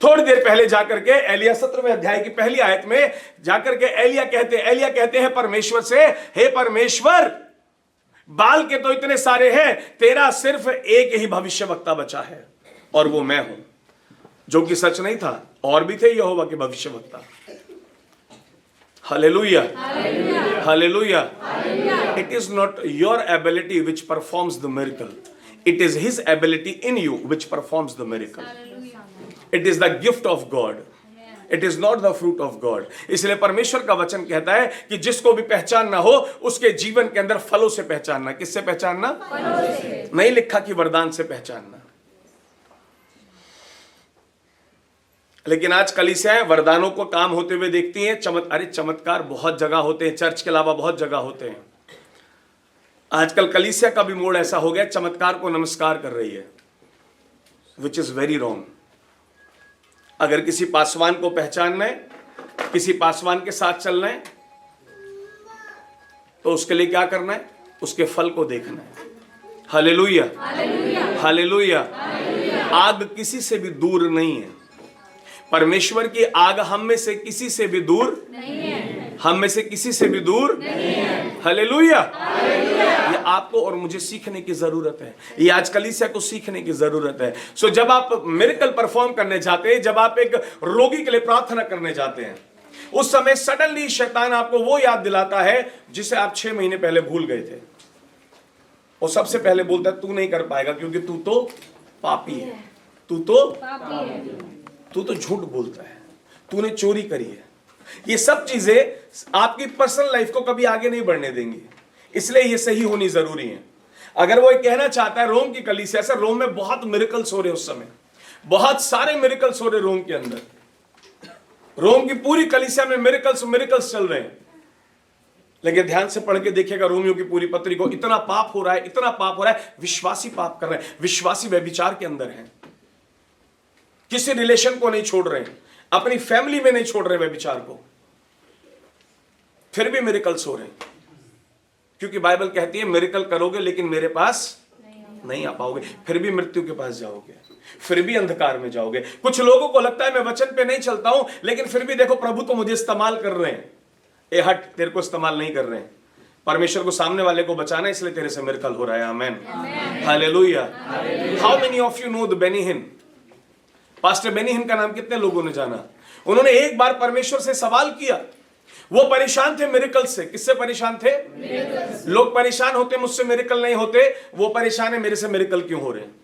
थोड़ी देर पहले जाकर के एलिया 17वें अध्याय की पहली आयत में जाकर के एलिया कहते हैं परमेश्वर से, हे परमेश्वर, बाल के तो इतने सारे हैं, तेरा सिर्फ एक ही भविष्यवक्ता बचा है और वो मैं हूं। जो कि सच नहीं था, और भी थे यहोवा के भविष्यवक्ता। Hallelujah, hallelujah. It is not your ability which performs the miracle. It is His ability in you which performs the miracle. It is the gift of God. It is not the fruit of God. इसलिए परमेश्वर का वचन कहता है कि जिसको भी पहचानना हो उसके जीवन के अंदर फलों से पहचानना। किससे पहचानना? फलों से। नहीं लिखा कि वरदान से पहचानना। लेकिन आज कलीसियाएं वरदानों को काम होते हुए देखती हैं। चमत्कार बहुत जगह होते हैं, चर्च के अलावा बहुत जगह होते हैं। आजकल कलीसिया का भी मोड़ ऐसा हो गया, चमत्कार को नमस्कार कर रही है, विच इज वेरी रॉन्ग। अगर किसी पासवान को पहचानना है, किसी पासवान के साथ चलना है, तो उसके लिए क्या करना है? उसके फल को देखना है। Hallelujah, hallelujah. आग किसी से भी दूर नहीं है। परमेश्वर की आग हम में से किसी से भी दूर नहीं है। हम में से किसी से भी दूर नहीं है। हालेलुया। ये आपको और मुझे सीखने की जरूरत है। ये आज कलीसिया को सीखने की जरूरत है। सो जब आप मिरेकल परफॉर्म करने जाते हैं, जब आप एक रोगी के लिए प्रार्थना करने जाते हैं, उस समय सडनली शैतान आपको वो याद दिलाता है जिसे आप 6 महीने पहले भूल गए थे। वो सबसे पहले बोलता है तू नहीं कर पाएगा क्योंकि तू तो पापी है, तू तो झूठ बोलता है, तूने चोरी करी है। ये सब चीजें आपकी पर्सनल लाइफ को कभी आगे नहीं बढ़ने देंगी, इसलिए ये सही होनी जरूरी है। अगर वो कहना चाहता है रोम की कलीसिया से, रोम में बहुत मिरेकल्स हो रहे उस समय, बहुत सारे मिरेकल्स हो रहे रोम के अंदर, रोम की पूरी कलीसिया में मिरेकल्स चल रहे हैं। लेकिन ध्यान से पढ़ के देखिएगा रोमियो की पूरी पत्री को, इतना पाप हो रहा है, इतना पाप हो रहा है, विश्वासी पाप कर रहे हैं, विश्वासी व्यभिचार के अंदर हैं, किसी रिलेशन को नहीं छोड़ रहे हैं, अपनी फैमिली में नहीं छोड़ रहे व्यभिचार को, फिर भी मिरेकल्स हो रहे हैं। क्योंकि बाइबल कहती है मिरेकल करोगे लेकिन मेरे पास नहीं आ पाओगे, फिर भी मृत्यु के पास जाओगे, फिर भी अंधकार में जाओगे। कुछ लोगों को लगता है मैं वचन पे नहीं चलता हूं, लेकिन फिर भी देखो प्रभु तो मुझे इस्तेमाल कर रहे हैं। ए हट, तेरे को इस्तेमाल नहीं कर रहे हैं, परमेश्वर को सामने वाले को बचाना, इसलिए तेरे से मिरेकल हो रहा है। Amen, hallelujah. How many of you know the Benny Hinn? Pastor Beni हिन का नाम कितने लोगों ने जाना? उन्होंने एक बार परमेश्वर से सवाल किया। वो परेशान थे मिरेकल से। किससे परेशान थे? लोग परेशान होते मुझसे मिरेकल नहीं होते, वो परेशान है मेरे से मिरेकल क्यों हो रहे हैं।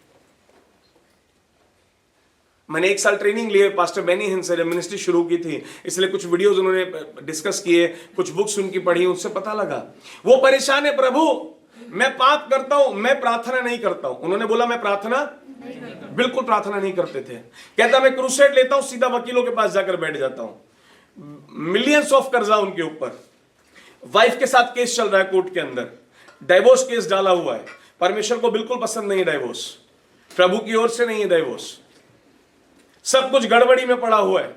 मैंने 1 साल ट्रेनिंग लिए पास्टर बेनी हिन से, जब मिनिस्ट्री शुरू की थी, इसलिए कुछ वीडियोस उन्होंने डिस्कस किए, कुछ बुक्स उनकी पढ़ी, उनसे पता लगा वो परेशान है। प्रभु मैं पाप करता हूं, मैं प्रार्थना नहीं करता हूं। उन्होंने बोला मैं प्रार्थना बिल्कुल प्रार्थना नहीं करते थे। कहता मैं क्रूसेड लेता हूं, सीधा वकीलों के पास जाकर बैठ जाता हूं। मिलियंस ऑफ कर्जा उनके ऊपर, वाइफ के साथ केस चल रहा है कोर्ट के अंदर, डाइवोर्स केस डाला हुआ है। परमेश्वर को बिल्कुल पसंद नहीं है डाइवोर्स, प्रभु की ओर से नहीं है डाइवोर्स, सब कुछ गड़बड़ी में पड़ा हुआ है,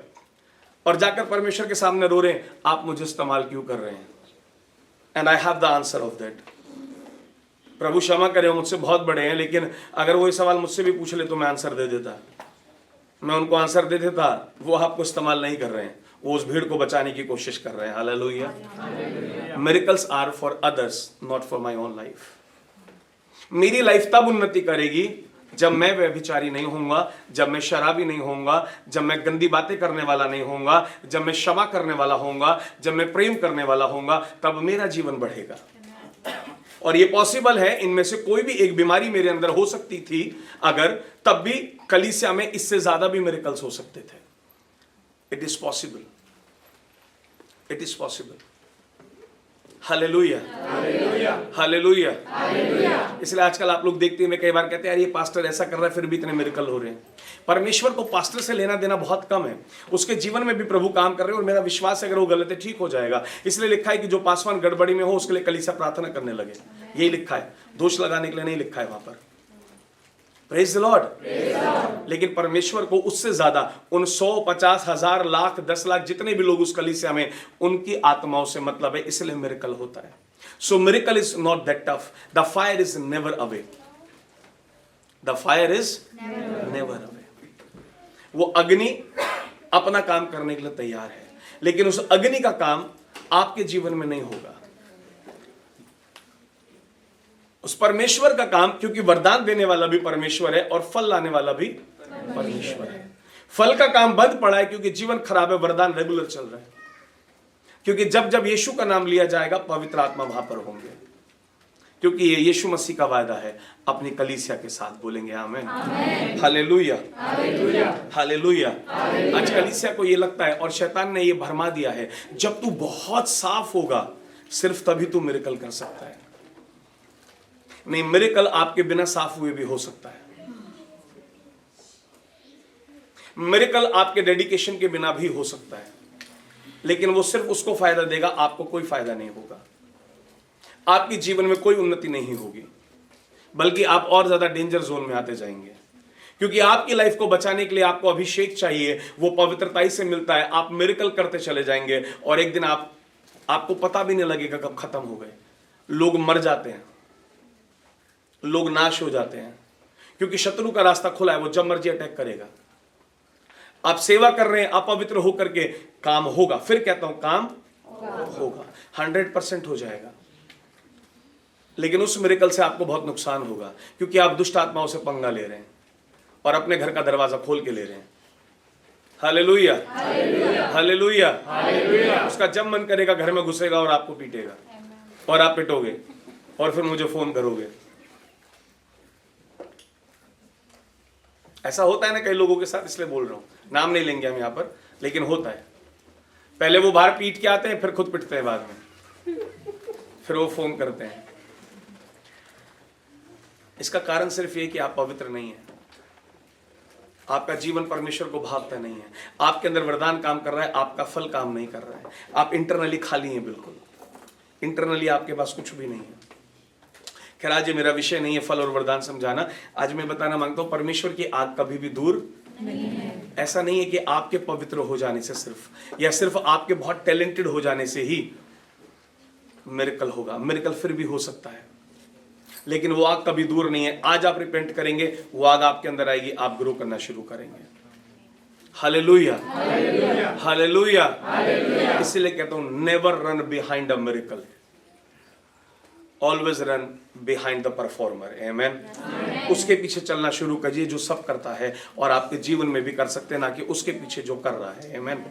और जाकर परमेश्वर के सामने रो रहे हैं आप मुझे इस्तेमाल क्यों कर रहे हैं। And I have the answer of that. प्रभु क्षमा करे मुझसे बहुत बड़े हैं, लेकिन अगर वो ये सवाल मुझसे भी पूछ ले तो मैं आंसर दे देता, मैं उनको आंसर दे देता। वो आपको इस्तेमाल नहीं कर रहे हैं, वो उस भीड़ को बचाने की कोशिश कर रहे हैं। Hallelujah. Miracles are for others, not for my own life. मेरी लाइफ तब उन्नति करेगी जब मैं व्यभिचारी नहीं होऊंगा, जब मैं शराबी नहीं होऊंगा, जब मैं गंदी बातें करने वाला नहीं होऊंगा, जब मैं क्षमा करने वाला होऊंगा, जब मैं प्रेम करने वाला होऊंगा, तब मेरा जीवन बढ़ेगा। और ये पॉसिबल है, इनमें से कोई भी एक बीमारी मेरे अंदर हो सकती थी अगर, तब भी कलीसिया में इससे ज्यादा भी मिरेकल्स हो सकते थे। It is possible, it is possible. Hallelujah, hallelujah. इसलिए आजकल आप लोग देखते हैं, मैं कई बार कहते हैं यार ये पास्टर ऐसा कर रहा है फिर भी इतने मिरेकल हो रहे हैं। परमेश्वर को पास्टर से लेना देना बहुत कम है, उसके जीवन में भी प्रभु काम कर रहे हैं, और मेरा विश्वास है अगर वो गलत है ठीक हो जाएगा। इसलिए लिखा है कि जो पासवान गड़बड़ी में हो उसके लिए कलीसिया प्रार्थना करने लगे, यही लिखा है, दोष लगाने के लिए नहीं लिखा है वहां पर। Praise the Lord. लेकिन परमेश्वर को उससे ज्यादा उन 100, 50, 1000, लाख, 10 लाख जितने भी लोग उस कलीसिया में, उनकी आत्माओं से मतलब है, इसलिए मिरेकल होता है। So miracle is not that tough, the fire is never away, the fire is never away. वो अग्नि अपना काम करने के लिए तैयार है, लेकिन उस अग्नि का काम आपके जीवन में नहीं होगा। उस परमेश्वर का काम, क्योंकि वरदान देने वाला भी परमेश्वर है और फल लाने वाला भी परमेश्वर है। फल का काम बंद पड़ा है क्योंकि जीवन खराब है, वरदान रेगुलर चल रहा है। क्योंकि जब जब यीशु का नाम लिया जाएगा पवित्र आत्मा वहां पर होंगे, क्योंकि ये यीशु मसीह का वायदा है। अपनी कलीसिया के साथ बोलेंगे आमीन, हालेलुया, हालेलुया। आज कलीसिया को ये लगता है और शैतान ने ये भरमा दिया है, जब तू बहुत साफ होगा सिर्फ तभी तू मिरेकल कर सकता है। नहीं, मिरेकल आपके बिना साफ हुए भी हो सकता है। मिरेकल आपके डेडिकेशन के बिना भी हो सकता है, लेकिन वो सिर्फ उसको फायदा देगा, आपको कोई फायदा नहीं होगा। आपके जीवन में कोई उन्नति नहीं होगी, बल्कि आप और ज्यादा डेंजर जोन में आते जाएंगे। क्योंकि आपकी लाइफ को बचाने के लिए आपको अभिषेक चाहिए, वो पवित्रताई से मिलता है। आप मिरेकल करते चले जाएंगे और एक दिन आपको पता भी नहीं लगेगा कब खत्म हो गए। लोग मर जाते हैं, लोग नाश हो जाते हैं, क्योंकि शत्रु का रास्ता खुला है, वो जब मर्जी अटैक करेगा। आप सेवा कर रहे हैं अपवित्र होकर के, काम होगा। फिर कहता हूं काम होगा, 100% हो जाएगा, लेकिन उस मिरेकल से आपको बहुत नुकसान होगा, क्योंकि आप दुष्ट आत्माओं से पंगा ले रहे हैं और अपने घर का दरवाजा खोल के ले रहे हैं। Hallelujah, hallelujah. उसका जब मन करेगा घर में घुसेगा और आपको पीटेगा और आप पिटोगे और फिर मुझे फोन करोगे। ऐसा होता है ना कई लोगों के साथ, इसलिए बोल रहा हूं, नाम नहीं लेंगे हम यहां पर, लेकिन होता है। पहले वो बाहर पीट के आते हैं, फिर खुद पिटते हैं बाद में, फिर वो फोन करते हैं। इसका कारण सिर्फ ये कि आप पवित्र नहीं है, आपका जीवन परमेश्वर को भावता नहीं है, आपके अंदर वरदान काम कर रहा है, आपका फल काम नहीं कर रहा है। आप इंटरनली खाली हैं, बिल्कुल इंटरनली आपके पास कुछ भी नहीं है। खैर, आज ये मेरा विषय नहीं है फल और वरदान समझाना। आज मैं बताना मांगता हूं, परमेश्वर की आग कभी भी दूर नहीं है। ऐसा नहीं है कि आपके पवित्र हो जाने से सिर्फ, या सिर्फ आपके बहुत टैलेंटेड हो जाने से ही मिरेकल होगा। मिरेकल फिर भी हो सकता है, लेकिन वो आग कभी दूर नहीं है। आज आप रिपेंट करेंगे, वो आग आपके अंदर आएगी, आप ग्रो करना शुरू करेंगे। Hallelujah, hallelujah. इसलिए कहता हूं, never run behind a miracle, always run behind the performer. Amen. उसके पीछे चलना शुरू करिए जो सब करता है, और आपके जीवन में भी कर सकते हैं, ना कि उसके पीछे जो कर रहा है। आमेन।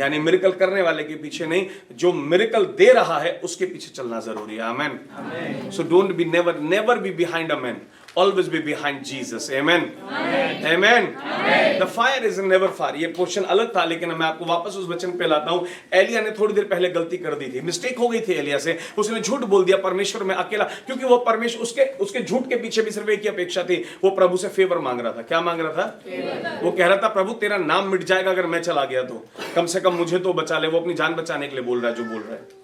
यानी मिरेकल करने वाले के पीछे नहीं, जो मिरेकल दे रहा है उसके पीछे चलना जरूरी है। Amen. So don't be never be behind a man, always be behind Jesus. Amen. Amen. The fire is never far. ये पोर्शन अलग था, लेकिन मैं आपको वापस उस वचन पे लाता हूँ। एलिया ने थोड़ी देर पहले गलती कर दी थी, मिस्टेक हो गई थी एलिया से। उसने झूठ बोल दिया परमेश्वर में अकेला, क्योंकि वो परमेश्वर, उसके झूठ के पीछे भी सिर्फ एक ही अपेक्षा थी, वो प्रभु से फेवर मांग रहा था। क्या मांग रहा था? वो कह रहा था, प्रभु तेरा नाम मिट जाएगा अगर मैं चला गया तो, कम से कम मुझे तो बचा ले। वो अपनी जान बचाने के लिए बोल रहा है जो बोल रहा है।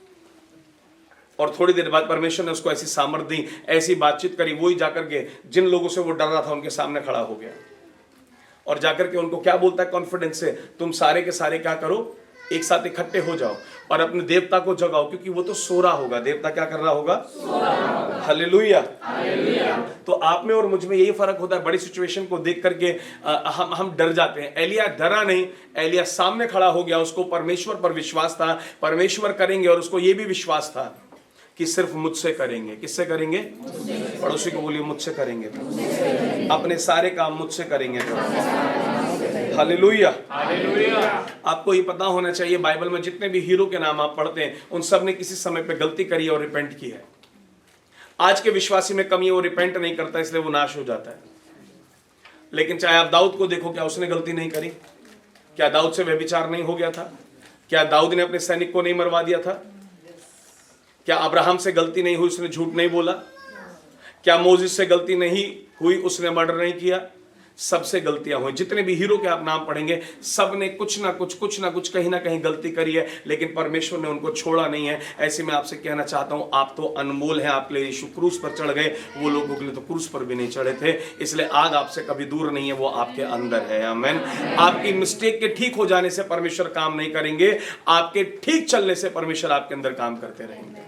और थोड़ी देर बाद परमेश्वर ने उसको ऐसी सामर्थ दी, ऐसी बातचीत करी, वही जाकर के जिन लोगों से वो डर रहा था उनके सामने खड़ा हो गया और जाकर के उनको क्या बोलता है कॉन्फिडेंस से, तुम सारे के सारे क्या करो, एक साथ इकट्ठे हो जाओ और अपने देवता को जगाओ, क्योंकि वो तो सो रहा होगा। देवता क्या कर रहा होगा? हालेलुया। तो आप में और मुझ में यही फर्क होता है। बड़ी सिचुएशन को देख करके हम डर जाते हैं। एलिया डरा नहीं, एलिया सामने खड़ा हो गया। उसको परमेश्वर पर विश्वास था, परमेश्वर करेंगे, और उसको ये भी विश्वास था कि सिर्फ मुझसे करेंगे। किससे करेंगे? पड़ोसी को बोलिए, मुझसे करेंगे, अपने सारे काम मुझसे करेंगे। हालेलुया। आपको ये पता होना चाहिए, बाइबल में जितने भी हीरो के नाम आप पढ़ते हैं, उन सब ने किसी समय पे गलती करी और रिपेंट की है। आज के विश्वासी में कमी, वो रिपेंट नहीं करता, इसलिए वो नाश हो जाता है। लेकिन चाहे आप दाऊद को देखो, क्या उसने गलती नहीं करी? क्या दाऊद से व्यभिचार नहीं हो गया था? क्या दाऊद ने अपने सैनिक को नहीं मरवा दिया था? क्या अब्राहम से गलती नहीं हुई, उसने झूठ नहीं बोला? क्या मोजिस से गलती नहीं हुई, उसने मर्डर नहीं किया? सबसे गलतियां हुई। जितने भी हीरो के आप नाम पढ़ेंगे, सब ने कुछ ना कुछ कहीं ना कहीं गलती करी है, लेकिन परमेश्वर ने उनको छोड़ा नहीं है। ऐसे में आपसे कहना चाहता हूं, आप तो अनमोल हैं। आपके लिए यीशु क्रूस पर चढ़ गए, वो लोगों के लिए तो क्रूस पर भी नहीं चढ़े थे। इसलिए आग आपसे कभी दूर नहीं है, वो आपके अंदर है। आमीन। आपकी मिस्टेक के ठीक हो जाने से परमेश्वर काम नहीं करेंगे, आपके ठीक चलने से परमेश्वर आपके अंदर काम करते रहेंगे।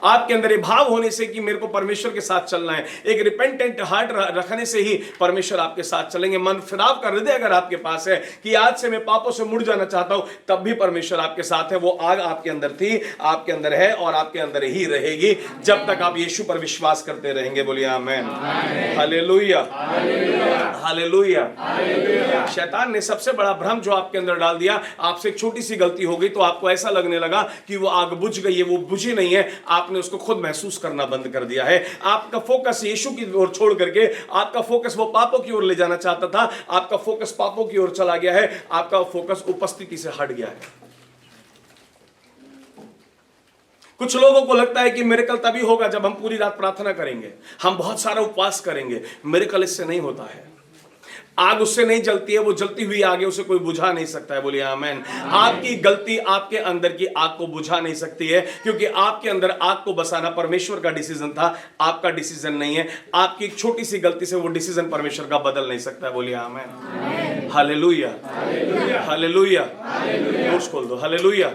आपके अंदर ये भाव होने से कि मेरे को परमेश्वर के साथ चलना है, एक रिपेंटेंट हार्ट रखने से ही परमेश्वर आपके साथ चलेंगे। मन फिराव का हृदय अगर आपके पास है कि आज से मैं पापों से मुड़ जाना चाहता हूं, तब भी परमेश्वर आपके साथ है। वो आग आपके अंदर थी, आपके अंदर है और आपके अंदर ही रहेगी जब तक आप यीशु पर विश्वास करते रहेंगे। बोलिए आमीन, हालेलुया, हालेलुया। शैतान ने सबसे बड़ा भ्रम जो आपके अंदर डाल दिया, आपसे एक छोटी सी गलती हो गई तो आपको ऐसा लगने लगा कि वो आग बुझ गई है, वो बुझी नहीं है। आपने उसको खुद महसूस करना बंद कर दिया है। आपका फोकस यीशु की ओर छोड़ करके आपका फोकस वो पापों की ओर ले जाना चाहता था, आपका फोकस पापों की ओर चला गया है, आपका फोकस उपस्थिति से हट गया है। कुछ लोगों को लगता है कि मिरेकल तभी होगा जब हम पूरी रात प्रार्थना करेंगे, हम बहुत सारा उपवास करेंगे। मिरेकल इससे नहीं होता है। आग उससे नहीं जलती है, वो जलती हुई आगे उसे कोई बुझा नहीं सकता है। बोलिए आमीन। आपकी गलती आपके अंदर की आग को बुझा नहीं सकती है, क्योंकि आपके अंदर आग को बसाना परमेश्वर का डिसीजन था, आपका डिसीजन नहीं है। आपकी एक छोटी सी गलती से वो डिसीजन परमेश्वर का बदल नहीं सकता है। बोलिए आमीन, हालेलुया, हालेलुया। नोट्स खोल दो, हालेलुया।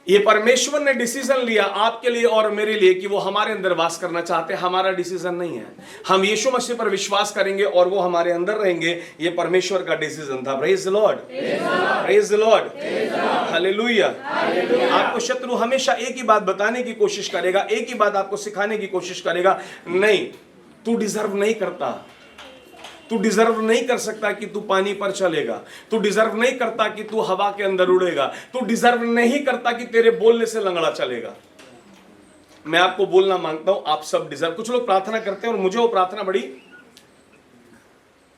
ये परमेश्वर ने डिसीजन लिया आपके लिए और मेरे लिए कि वो हमारे अंदर वास करना चाहते हैं। हमारा डिसीजन नहीं है। हम यीशु मसीह पर विश्वास करेंगे और वो हमारे अंदर रहेंगे, ये परमेश्वर का डिसीजन था। Praise the Lord, praise the Lord, hallelujah. आपको शत्रु हमेशा एक ही बात बताने की कोशिश करेगा, एक ही बात आपको सिखाने की कोशिश करेगा, नहीं तू डिजर्व नहीं करता, तू डिजर्व नहीं कर सकता कि तू पानी पर चलेगा, तू डिजर्व नहीं करता कि तू हवा के अंदर उड़ेगा, तू डिजर्व नहीं करता कि तेरे बोलने से लंगड़ा चलेगा। मैं आपको बोलना मांगता हूं, आप सब डिजर्व। कुछ लोग प्रार्थना करते हैं और मुझे वो प्रार्थना बड़ी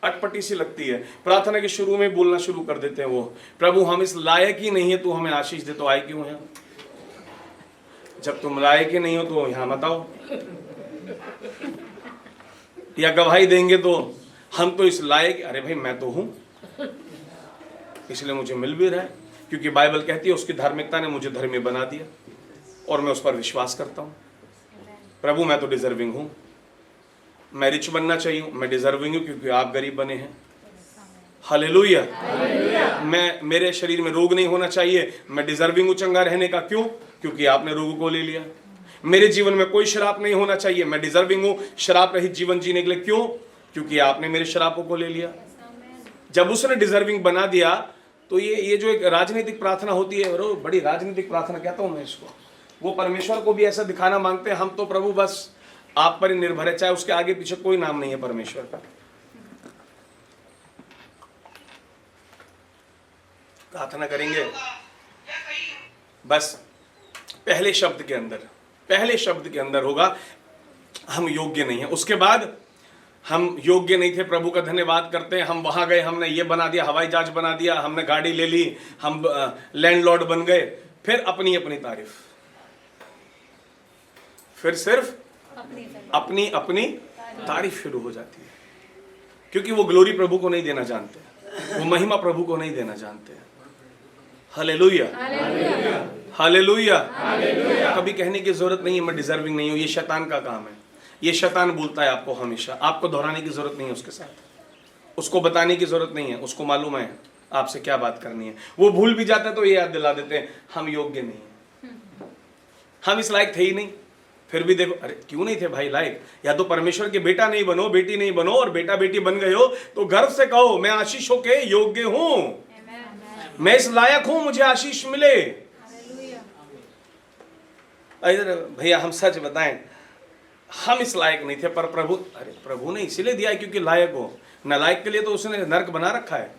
अटपटी सी लगती है। प्रार्थना के शुरू में बोलना शुरू कर देते हैं वो, प्रभु हम इस लायक ही नहीं है, तू हमें आशीष दे। तो आए क्यों हैं? जब तुम लायक ही नहीं हो तो यहां मत आओ। या गवाही देंगे तो हम तो इस लायक, अरे भाई मैं तो हूं, इसलिए मुझे मिल भी रहा है, क्योंकि बाइबल कहती है उसकी धार्मिकता ने मुझे धर्मी बना दिया और मैं उस पर विश्वास करता हूं। प्रभु मैं तो डिजर्विंग हूं, मैं रिच बनना चाहिए, मैं डिजर्विंग हूं क्योंकि आप गरीब बने हैं। हालेलुया। मैं, मेरे शरीर में रोग नहीं होना चाहिए, मैं डिजर्विंग हूं चंगा रहने का। क्यों? क्योंकि आपने रोग को ले लिया। मेरे जीवन में कोई शराब नहीं होना चाहिए, मैं डिजर्विंग हूं शराब रहित जीवन जीने के लिए। क्यों? क्योंकि आपने मेरे शराबों को ले लिया। जब उसने डिजर्विंग बना दिया तो ये जो एक राजनीतिक प्रार्थना होती है, बड़ी राजनीतिक प्रार्थना कहता हूं मैं इसको, वो परमेश्वर को भी ऐसा दिखाना मांगते हैं, हम तो प्रभु बस आप पर ही निर्भर है, चाहे उसके आगे पीछे कोई नाम नहीं है परमेश्वर का। प्रार्थना करेंगे बस पहले शब्द के अंदर होगा हम योग्य नहीं है। उसके बाद हम योग्य नहीं थे, प्रभु का धन्यवाद करते हैं, हम वहां गए, हमने ये बना दिया, हवाई जहाज बना दिया, हमने गाड़ी ले ली, हम लैंडलॉर्ड बन गए। फिर अपनी अपनी तारीफ, फिर सिर्फ अपनी अपनी तारीफ शुरू हो जाती है, क्योंकि वो ग्लोरी प्रभु को नहीं देना जानते, वो महिमा प्रभु को नहीं देना जानते। Hallelujah, hallelujah. कभी कहने की जरूरत नहीं है मैं डिजर्विंग नहीं हूं, ये शैतान का काम है। ये शैतान बोलता है आपको हमेशा, आपको दोहराने की जरूरत नहीं है उसके साथ, उसको बताने की जरूरत नहीं है, उसको मालूम है आपसे क्या बात करनी है। वो भूल भी जाता है तो ये याद दिला देते हैं हम योग्य नहीं है, हम इस लायक थे ही नहीं। फिर भी देखो, अरे क्यों नहीं थे भाई लायक? या तो परमेश्वर के बेटा नहीं बनो, बेटी नहीं बनो, और बेटा बेटी बन गए हो तो गर्व से कहो मैं आशीषों के योग्य हूं, मैं इस लायक हूं, मुझे आशीष मिले। इधर भैया हम सच बताएं, हम इस लायक नहीं थे, पर प्रभु, अरे प्रभु ने इसीलिए दिया है क्योंकि लायक हो। नालायक के लिए तो उसने नरक बना रखा है,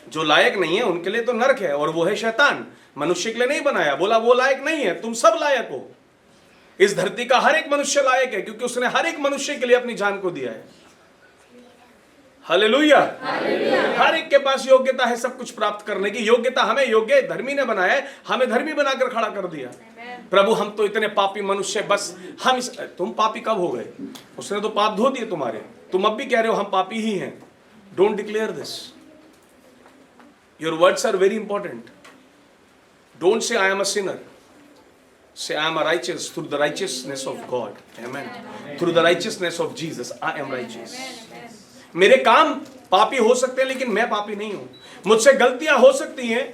जो लायक नहीं है उनके लिए तो नरक है, और वो है शैतान। मनुष्य के लिए नहीं बनाया, बोला वो लायक नहीं है, तुम सब लायक हो। इस धरती का हर एक मनुष्य लायक है, क्योंकि उसने हर एक मनुष्य के लिए अपनी जान को दिया है। हालेलुया। हर एक के पास योग्यता है सब कुछ प्राप्त करने की। योग्यता हमें योग्य धर्मी ने बनाया है, हमें धर्मी बनाकर खड़ा कर दिया। प्रभु हम तो इतने पापी मनुष्य, बस हम तुम पापी कब हो गए? उसने तो पाप धो दिए तुम्हारे, तुम अब भी कह रहे हो हम पापी ही हैं। Don't declare this, your words are very important. Don't say I am a sinner, say I am a righteous through the righteousness of God. Amen. Through the righteousness of Jesus I am righteous. मेरे काम पापी हो सकते हैं लेकिन मैं पापी नहीं हूं। मुझसे गलतियां हो सकती हैं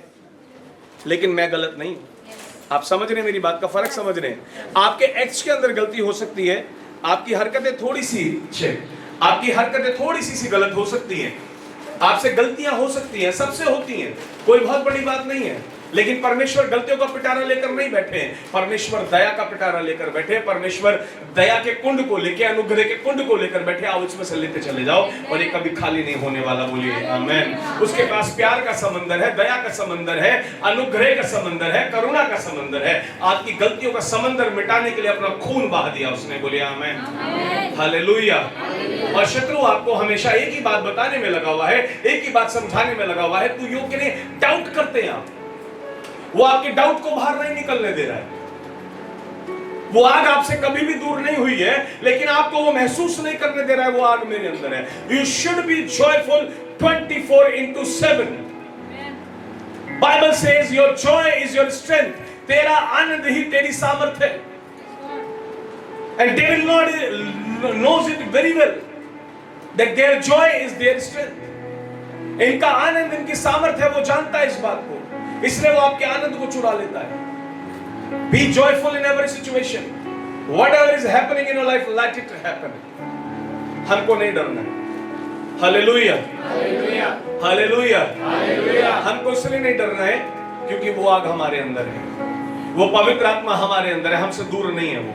लेकिन मैं गलत नहीं हूं। आप समझ रहे हैं मेरी बात का फर्क समझ रहे हैं? आपके एक्ट्स के अंदर गलती हो सकती है, आपकी हरकतें थोड़ी सी गलत हो सकती हैं, आपसे गलतियां हो सकती हैं, सबसे होती हैं, कोई बहुत बड़ी बात नहीं है। लेकिन परमेश्वर गलतियों का पिटारा लेकर नहीं बैठे हैं, परमेश्वर दया का पिटारा लेकर बैठे हैं। परमेश्वर दया के कुंड को लेकर, अनुग्रह के कुंड को लेकर बैठे। आओ इसमें से लेते चले जाओ और ये कभी खाली नहीं होने वाला। बोलिए आमीन। उसके पास प्यार का समंदर है, दया का समंदर है, अनुग्रह का समंदर है, करुणा का समंदर है। आपकी गलतियों का समंदर मिटाने के लिए अपना खून बहा दिया उसने। बोलिए आमीन, हालेलुया। और शत्रु आपको हमेशा एक ही बात बताने में लगा हुआ है, एक ही बात समझाने में लगा हुआ है, तू योग्य नहीं। डाउट करते हैं आप, वो आपके डाउट को बाहर नहीं निकलने दे रहा है। वो आग आपसे कभी भी दूर नहीं हुई है, लेकिन आपको वो महसूस नहीं करने दे रहा है वो आग मेरे अंदर है। You should be joyful 24/7। Bible says your joy is your strength. तेरा आनंद ही तेरी सामर्थ्य है। And David Lord knows it very well that their joy is their strength. इनका आनंद, इनकी सामर्थ्य है, वो जानता है इस बात को, इसलिए वो आपके आनंद को चुरा लेता है। Be joyful in every situation. Whatever is happening in your life, let it happen. हमको नहीं डरना है। Hallelujah, hallelujah, hallelujah. हमको इसलिए नहीं डरना है क्योंकि वो आग हमारे अंदर है, वो पवित्र आत्मा हमारे अंदर है, हमसे दूर नहीं है वो।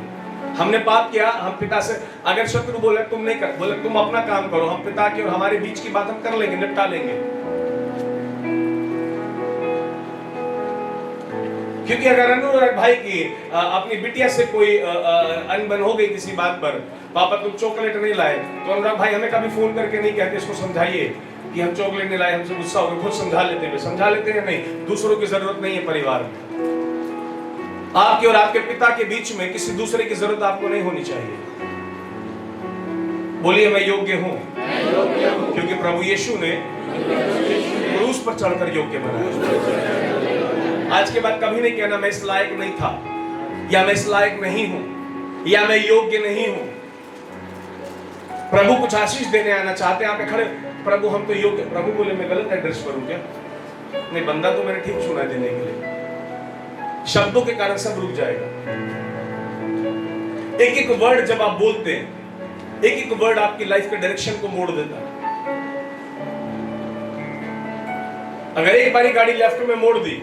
हमने पाप किया, हम पिता से, अगर शत्रु बोले तुम नहीं कर, बोले तुम अपना काम करो, हम पिता की और हमारे बीच की बात हम कर लेंगे, निपटा लेंगे। क्योंकि अगर अनुराग भाई की अपनी बिटिया से कोई अनबन हो गई किसी बात पर, पापा तुम चॉकलेट नहीं लाए, तो अनुराग भाई हमें कभी फोन करके नहीं कहते इसको समझाइए कि हम चॉकलेट नहीं लाए, हमसे गुस्सा हो गया, खुद समझा लेते हैं नहीं। दूसरों की जरूरत नहीं है परिवार में। आपके और आपके पिता के बीच में किसी दूसरे की जरूरत आपको नहीं होनी चाहिए। बोलिए मैं योग्य हूं, क्योंकि प्रभु यीशु ने क्रूस पर चढ़कर योग्य बनाया। आज के बाद कभी नहीं कहना मैं इस लायक नहीं था, या मैं इस लायक नहीं हूं, या मैं योग्य नहीं हूं। प्रभु कुछ आशीष देने आना चाहते हैं, आप खड़े, प्रभु हम तो योग्य। प्रभु बोले मैं गलत एड्रेस पर हूं क्या? नहीं, बंदा तो मैंने ठीक सुना देने के लिए। शब्दों के कारण सब रुक जाएगा। एक एक वर्ड जब आप बोलते हैं, एक एक वर्ड आपकी लाइफ के डायरेक्शन को मोड़ देता है। अगर एक बारी गाड़ी लेफ्ट में मोड़ दी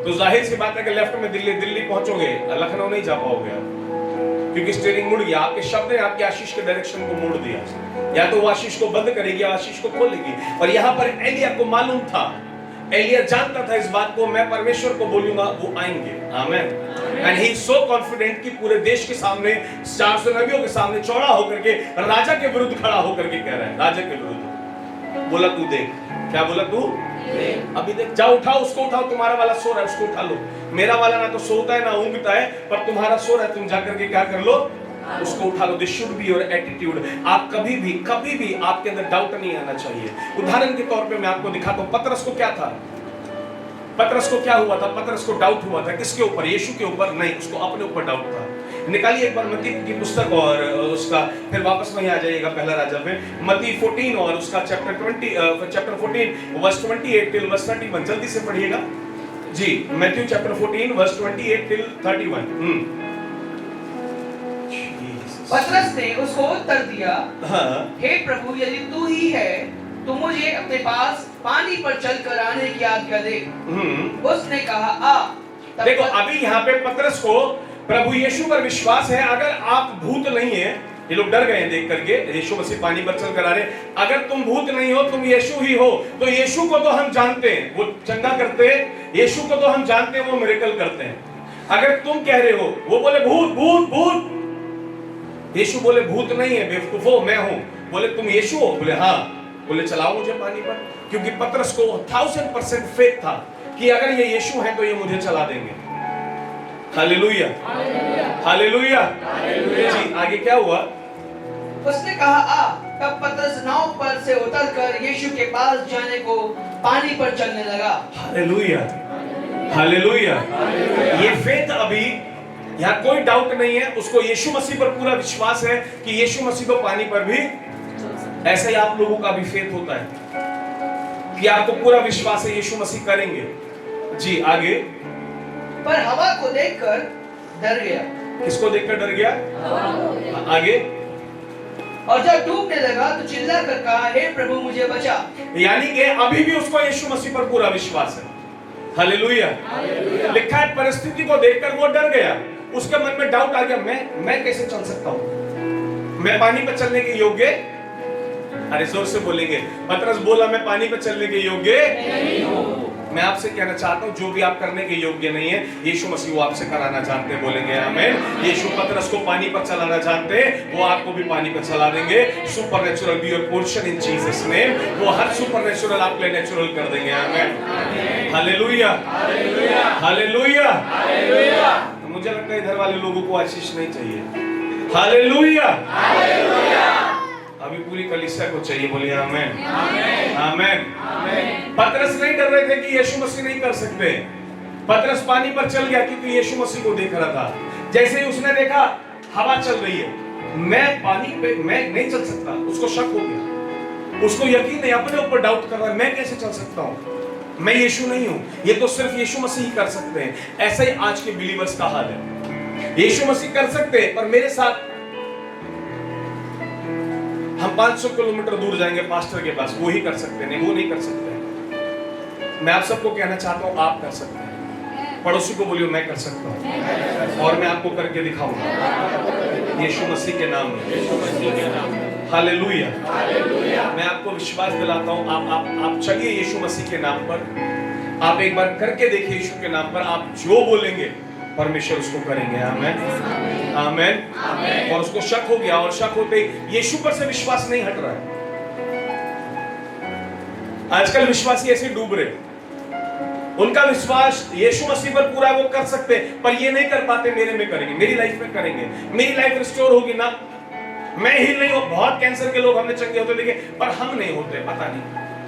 तो जाहिर सी बात है कि लेफ्ट में दिल्ली पहुंचोगे, लखनऊ नहीं जा पाओगे आप, क्योंकि स्टीयरिंग मुड़ गया। आपके शब्द ने आपके आशीष के डायरेक्शन को मोड़ दिया। या तो वो आशीष को बंद करेगी या आशीष को खोलेगी। और यहाँ पर एलिया को मालूम था, एलिया जानता था इस बात को, मैं परमेश्वर को बोलूंगा वो आएंगे। आमीन। And he is so confident कि पूरे देश के सामने, 400 नबियों के सामने चौड़ा होकर के राजा के विरुद्ध खड़ा होकर के कह रहा है, राजा के विरुद्ध। बोला तू देख, क्या बोला तू? अभी देख, जाओ उठाओ उसको, उठाओ, तुम्हारा वाला सो रहा है उसको उठा लो। मेरा वाला ना तो सोता है ना ऊँगता है, पर तुम्हारा सो रहा है, तुम जाकर के क्या कर लो, उसको उठा लो। This should be your attitude. आप कभी भी आपके अंदर डाउट नहीं आना चाहिए। उदाहरण के तौर पे मैं आपको दिखाता हूँ, पतरस को क्या था, पतरस को क्या हुआ था? पतरस को डाउट हुआ था, किसके ऊपर? यीशु के ऊपर नहीं, उसको अपने ऊपर डाउट था। निकालिए एक बार मत्ती की पुस्तक और उसका, फिर वापस वहीं आ जाइएगा पहला राजा में, मत्ती 14 और उसका चैप्टर 14 वर्स 28 टिल वर्स 31। जल्दी से पढ़िएगा जी। Matthew chapter 14 verse 28 till 31। पतरस ने उसको उत्तर दिया, हाँ, हे प्रभु, यदि तू ही है तो मुझे अपने पास पानी पर चलकर आने की आज्ञा दे। उसने कहा आ। देखो अभी यहाँ पे पतरस को प्रभु यीशु पर विश्वास है। अगर आप भूत नहीं है, ये लोग डर गए हैं देख करके, यीशु मसीह पानी पर चल कर आ रहे। अगर तुम भूत नहीं हो, तुम यीशु ही हो, तो यीशु को तो हम जानते हैं, वो चंगा करते हैं। यीशु को तो हम जानते हैं, वो मिरेकल करते हैं। अगर तुम कह रहे हो, वो बोले भूत भूत भूत, यीशु बोले भूत नहीं है बेवकूफो, मैं हूं। बोले तुम यीशु हो? बोले हाँ। बोले चलाओ मुझे पानी पर, क्योंकि पतरस को 1000% फेथ था कि अगर ये यीशु है तो ये मुझे चला देंगे। Hallelujah, hallelujah, hallelujah. जी आगे क्या हुआ? उसने कहा आ। तब पतरस नाव पर से उतरकर यीशु के पास जाने को पानी पर चलने लगा। Hallelujah, hallelujah. ये फेथ, अभी यहाँ कोई डाउट नहीं है, उसको यीशु मसीह पर पूरा विश्वास है कि यीशु मसीह को पानी पर भी, ऐसे ही आप लोगों का भी फेथ होता है कि आपको पूरा विश्वास है यीशु मसीह करेंगे। जी आगे। पर हवा को देखकर डर गया। किसको देखकर डर गया? आगे, और जब डूबने लगा तो चिल्ला कर कहा, हे प्रभु मुझे बचा। यानी कि अभी भी उसको यीशु मसीह पर पूरा विश्वास है। हालेलुया। लिखा है परिस्थिति को देखकर वो डर गया, उसके मन में डाउट आ गया, मैं कैसे चल सकता हूं? मैं पानी पर चलने के योग्य? अरे जोर से बोलेंगे। पतरस बोला, मैं पानी पर चलने के योग्य नहीं हूं। मैं आपसे कहना चाहता हूं, जो भी आप करने के योग्य नहीं है, यीशु मसीह वो आपसे कराना जानते हैं। बोलेंगे आमीन। यीशु पतरस को पानी पर चलाना जानते हैं, वो आपको भी पानी पर चला देंगे। Supernatural be your portion in Jesus name. वो हर सुपरनेचुरल आपके लिए नेचुरल कर देंगे। आमीन। Hallelujah, hallelujah, hallelujah. मुझे लगता है इधर वाले लोगों को आशीष नहीं चाहिए। Hallelujah, hallelujah. अभी पूरी कलीसिया को चाहिए। बोलिए आमीन, आमीन, आमीन। पतरस नहीं डर रहे थे कि यीशु मसीह नहीं कर सकते। पतरस पानी पर चल गया क्योंकि यीशु मसीह को देख रहा था। जैसे ही उसने देखा हवा चल रही है, मैं पानी पे मैं नहीं चल सकता, उसको शक हो गया। उसको यकीन नहीं, अपने ऊपर डाउट कर रहा है, मैं कैसे चल सकता हूँ? मैं यीशु नहीं हूँ, ये तो सिर्फ यीशु मसीह ही कर सकते हैं। ऐसा ही आज के बिलीवर्स का हाल है। यीशु मसीह कर सकते हैं, पर मेरे साथ हम 500 किलोमीटर दूर जाएंगे पास्टर के पास, वो ही कर सकते हैं, वो नहीं कर सकते। मैं आप सबको कहना चाहता हूं, आप कर सकते हैं। पड़ोसी को बोलियो, मैं कर सकता हूं, और मैं आपको करके दिखाऊंगा यीशु मसीह के नाम में। Hallelujah, hallelujah. मैं आपको विश्वास दिलाता हूं, आप चलिए यीशु मसीह के नाम पर, आप एक बार करके देखिए यीशु के नाम पर। आप जो बोलेंगे परमेश्वर उसको करेंगे। आमीन, आमीन। और उसको शक हो गया, और शक होते ही यीशु पर से विश्वास नहीं हट रहा है। आजकल विश्वासी ऐसे डूब रहे, उनका विश्वास यीशु मसीह पर पूरा है, वो कर सकते हैं, पर ये नहीं कर पाते। मेरे में करेंगे, मेरी लाइफ में करेंगे, मेरी लाइफ रिस्टोर होगी ना। मैं ही नहीं हूं, बहुत कैंसर के लोग हमने चंगे होते देखे, पर हम नहीं होते। पता नहीं,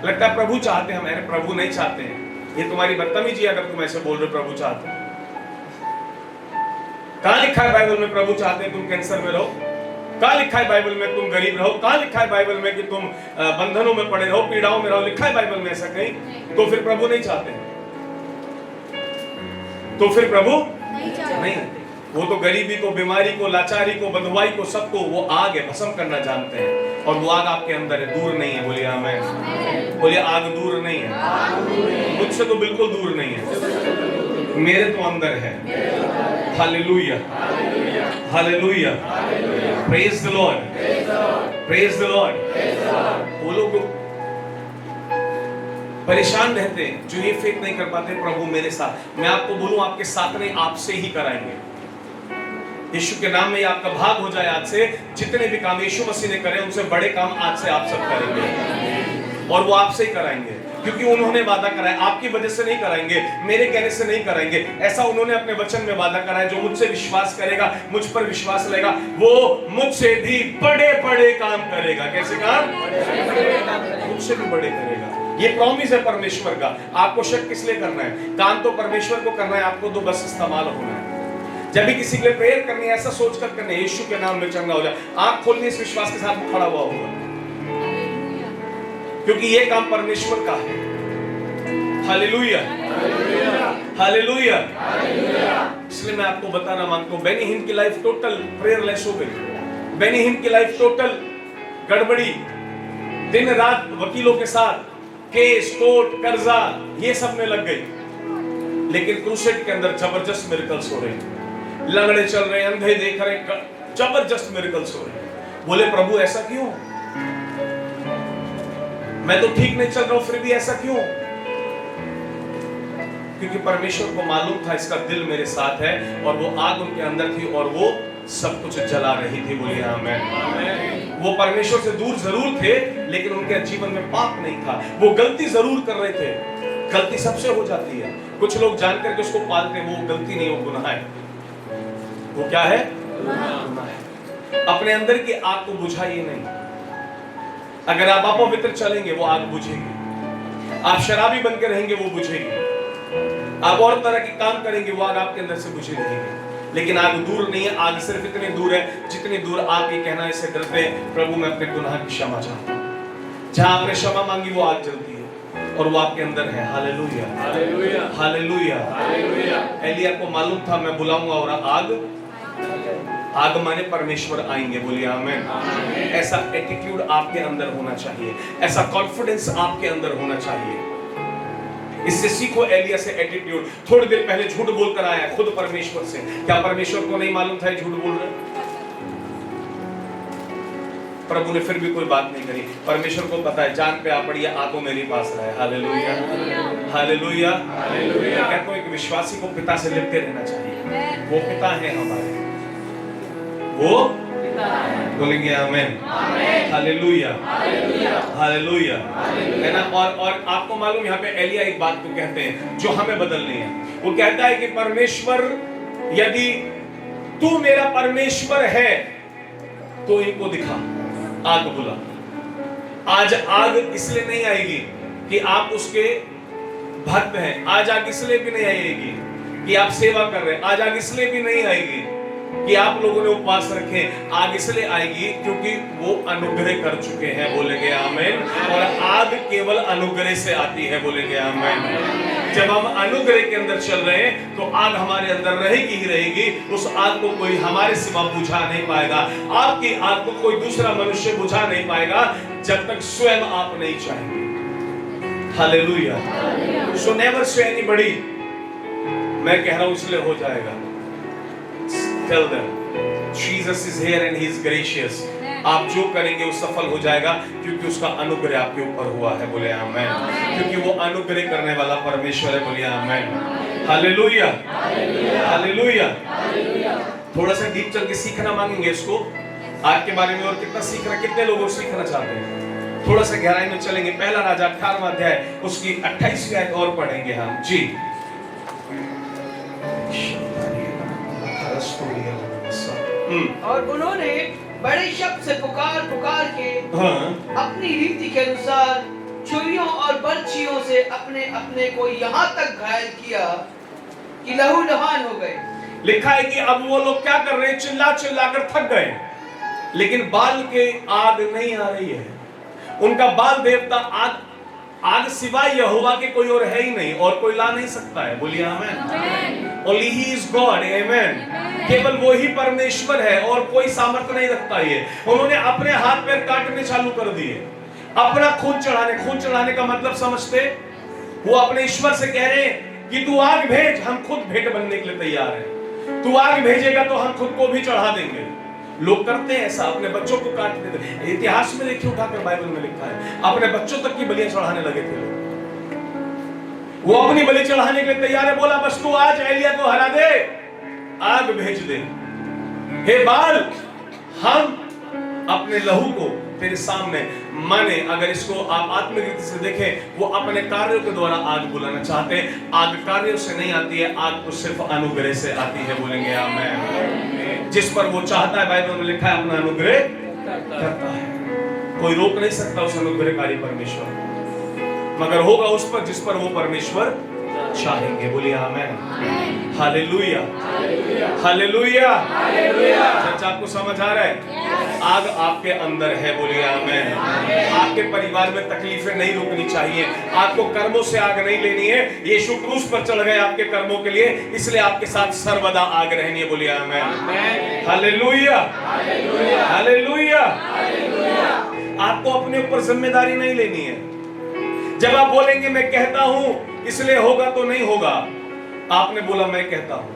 लगता है प्रभु चाहते हैं। अरे प्रभु नहीं चाहते हैं, ये तुम्हारी बदतमीजी है अगर तुम ऐसे बोल रहे हो प्रभु चाहते हैं। कहां लिखा है बाइबल में प्रभु चाहते हैं तुम कैंसर में रहो? कहां लिखा है बाइबल में तुम गरीब रहो? कहां लिखा है बाइबल में कि तुम बंधनों में पड़े रहो, पीड़ाओं में रहो? लिखा है बाइबल में ऐसा कहीं? तो फिर प्रभु नहीं चाहते, तो फिर प्रभु नहीं। वो तो गरीबी को, बीमारी को, लाचारी को, बंधुआई को, सबको वो आग है, भस्म करना जानते हैं। और वो आग आपके अंदर है, दूर नहीं है। बोलिए आमीन। बोलिए आग दूर नहीं है, मुझसे तो बिल्कुल दूर नहीं है, मेरे तो अंदर है। Hallelujah, hallelujah, praise the Lord, praise the Lord. वो लोग परेशान रहते हैं जो ये फेथ नहीं कर पाते, प्रभु मेरे साथ। मैं आपको बोलूं, आपके साथ नहीं, आपसे ही कराएंगे। यीशु के नाम में आपका भाग हो जाए। आज से जितने भी काम यीशु मसीह ने करे, उनसे बड़े काम आज से आप सब करेंगे, और वो आपसे ही कराएंगे, क्योंकि उन्होंने वादा कराया। आपकी वजह से नहीं कराएंगे, मेरे कहने से नहीं कराएंगे। ऐसा उन्होंने अपने वचन में वादा कराया, जो मुझसे विश्वास करेगा, मुझ पर विश्वास लेगा, वो मुझसे भी बड़े बड़े काम करेगा। कैसे काम? मुझसे भी बड़े करेगा। ये प्रॉमिस है परमेश्वर का। आपको शक किस लिए करना है? काम तो परमेश्वर को करना है, आपको तो बस इस्तेमाल होना है। जब भी किसी के लिए प्रेयर करनी है, ऐसा सोचकर करनी है, यीशु के नाम में चंगा हो जाए। आंख खोलनी, इस विश्वास के साथ खड़ा हुआ होगा, क्योंकि ये काम परमेश्वर का है। Hallelujah, hallelujah. इसलिए मैं आपको बताना मांगता हूं, बेनी हिन की लाइफ टोटल प्रेयरलेस हो गई। बेनी हिन की लाइफ टोटल गड़बड़ी, दिन रात वकीलों के साथ केस, कोर्ट, कर्जा, ये सब में लग गई। लेकिन क्रूसेड के अंदर जबरदस्त मिरेकल्स हो रहे, लंगड़े चल रहे, अंधे देख रहे, जबरदस्त मिरेकल्स हो रहे। बोले प्रभु ऐसा क्यों? मैं तो ठीक नहीं चल रहा हूं, फिर भी ऐसा क्यों? क्योंकि परमेश्वर को मालूम था इसका दिल मेरे साथ है, और वो आग उनके अंदर थी, और वो सब कुछ जला रही थी। बोलिए आमीन। वो परमेश्वर से दूर जरूर थे, लेकिन उनके जीवन में पाप नहीं था। वो गलती जरूर कर रहे थे, गलती सबसे हो जाती है। कुछ लोग जानकर के उसको पालते हैं, वो गलती नहीं, वो गुनाह है। वो क्या है? गुनाह है। अपने अंदर की आग को बुझाइए नहीं। अगर आप अपवित्र चलेंगे, वो आग बुझेगी। आप शराबी बनकर रहेंगे, वो बुझेगी। आप और तरह के काम करेंगे, वो आग आपके अंदर से बुझी रहेगी। लेकिन आग दूर नहीं है, आग सिर्फ इतनी दूर है जितनी दूर आप ये कहना इससे डरते, प्रभु मैं अपने गुनाह की क्षमा चाहता हूं। जहां आपने क्षमा मांगी, वो आग जलती है। और वो आपके अंदर है। Hallelujah, hallelujah, hallelujah. हालेलुया। एलिया को मालूम था मैं बुलाऊंगा और आग माने परमेश्वर आएंगे। बोलिए आमीन। ऐसा एटीट्यूड आपके अंदर होना चाहिए, ऐसा कॉन्फिडेंस आपके अंदर होना चाहिए। इससे सीखो एलिया से एटीट्यूड। थोड़ी देर पहले झूठ बोलकर आया खुद परमेश्वर से, क्या परमेश्वर को नहीं मालूम था ये झूठ बोल रहे? प्रभु ने फिर भी कोई बात नहीं करी। परमेश्वर को पता है, जान पे आ पड़ी, आ तो मेरे पास रहा है। Hallelujah, hallelujah, hallelujah. कहता हूं एक विश्वासी को पिता से लिपटे रहना चाहिए। वो पिता है हमारे, वो बोलेंगे आमीन, हालेलुया, हालेलुया, है ना। और आपको मालूम यहाँ पे एलिया एक बात को कहते हैं जो हमें बदलनी है। वो कहता है कि परमेश्वर, यदि तू मेरा परमेश्वर है तो इनको दिखा, आग बुला। आज आग इसलिए नहीं आएगी कि आप उसके भक्त हैं, आज आग इसलिए भी नहीं आएगी कि आप सेवा कर रहे हैं, आज आग इसलिए भी नहीं आएगी कि आप लोगों ने उपवास रखे। आग इसलिए आएगी क्योंकि वो अनुग्रह कर चुके हैं। बोलेंगे आमीन। और आग केवल अनुग्रह से आती है। बोलेंगे आमीन। जब हम अनुग्रह के अंदर चल रहे हैं तो आग हमारे अंदर रहेगी ही रहेगी। उस आग को कोई हमारे सिवा बुझा नहीं पाएगा। आपकी आग को कोई दूसरा मनुष्य बुझा नहीं पाएगा जब तक स्वयं आप नहीं चाहेंगे। Hallelujah. So never say anybody, मैं कह रहा हूं इसलिए हो जाएगा। Tell them Jesus is here and he is gracious. आप जो करेंगे वो सफल हो जाएगा क्योंकि उसका अनुग्रह आपके ऊपर हुआ है। बोले आमीन। क्योंकि वो अनुग्रह करने वाला परमेश्वर है। बोलिए आमीन। Hallelujah, hallelujah. थोड़ा सा डीप चल के सीखना मांगेंगे इसको, आग के बारे में और कितना सीखना, कितने लोग सीखना चाहते हैं। थोड़ा सा गहराई में चलेंगे। पहला राजा 18वां अध्याय उसकी 28वीं आयत और पढ़ेंगे हम जी। और उन्होंने बड़े शब्द से पुकार के अपनी रीति के अनुसार छुरियों और बर्छियों से अपने अपने को यहाँ तक घायल किया कि लहू लुहान हो गए। लिखा है कि अब वो लोग क्या कर रहे हैं, चिल्ला चिल्ला कर थक गए, लेकिन बाल के आग नहीं आ रही है। उनका बाल देवता आग सिवाय यहोवा के कोई और है ही नहीं, और कोई ला नहीं सकता है। बोलिए आमीन। Only he is God. आमीन। केवल वो ही परमेश्वर है और कोई सामर्थ्य नहीं रखता। ये उन्होंने अपने हाथ पैर काटने चालू कर दिए, अपना खून चढ़ाने का मतलब समझते? वो अपने ईश्वर से कह रहे हैं कि तू आग भेज, हम खुद भेंट बनने के लिए तैयार हैं। तू आग भेजेगा तो हम खुद को भी चढ़ा देंगे। लोग करते हैं ऐसा, अपने बच्चों को काट देते हैं। इतिहास में देखिए, उठाकर बाइबल में लिखा है, अपने बच्चों तक की बलियां चढ़ाने लगे थे लोग। वो अपनी बलि चढ़ाने के लिए तैयार है। बोला बस तू आज एलिया को हरा दे, आग भेज दे। हे बाल, हम अपने लहू को तेरे सामने माने। अगर इसको आप आत्मरीति से देखें, वो अपने कार्यों के द्वारा आग बुलाना चाहते हैं। आग कार्यों से नहीं आती है, आग तो सिर्फ अनुग्रह से आती है। बोलेंगे आमीन। जिस पर वो चाहता है, बाइबल में लिखा है, अपना अनुग्रह करता है। कोई रोक नहीं सकता उस अनुग्रहकारी परमेश्वर, मगर होगा उस पर जिस पर वो परमेश्वर चाहेंगे। बोलिए आमीन। Hallelujah, hallelujah, hallelujah. सच आपको समझ आ रहा है? आग आपके अंदर है। बोलिए आमीन। आपके परिवार में तकलीफें नहीं रुकनी चाहिए। आपको कर्मों से आग नहीं लेनी है। यीशु क्रूस पर चढ़ गए आपके कर्मों के लिए, इसलिए आपके साथ सर्वदा आग रहनी है। बोलिए आमीन। Hallelujah, hallelujah. आपको अपने ऊपर जिम्मेदारी नहीं लेनी है। जब आप बोलेंगे मैं कहता हूं इसलिए होगा, तो नहीं होगा। आपने बोला मैं कहता हूं,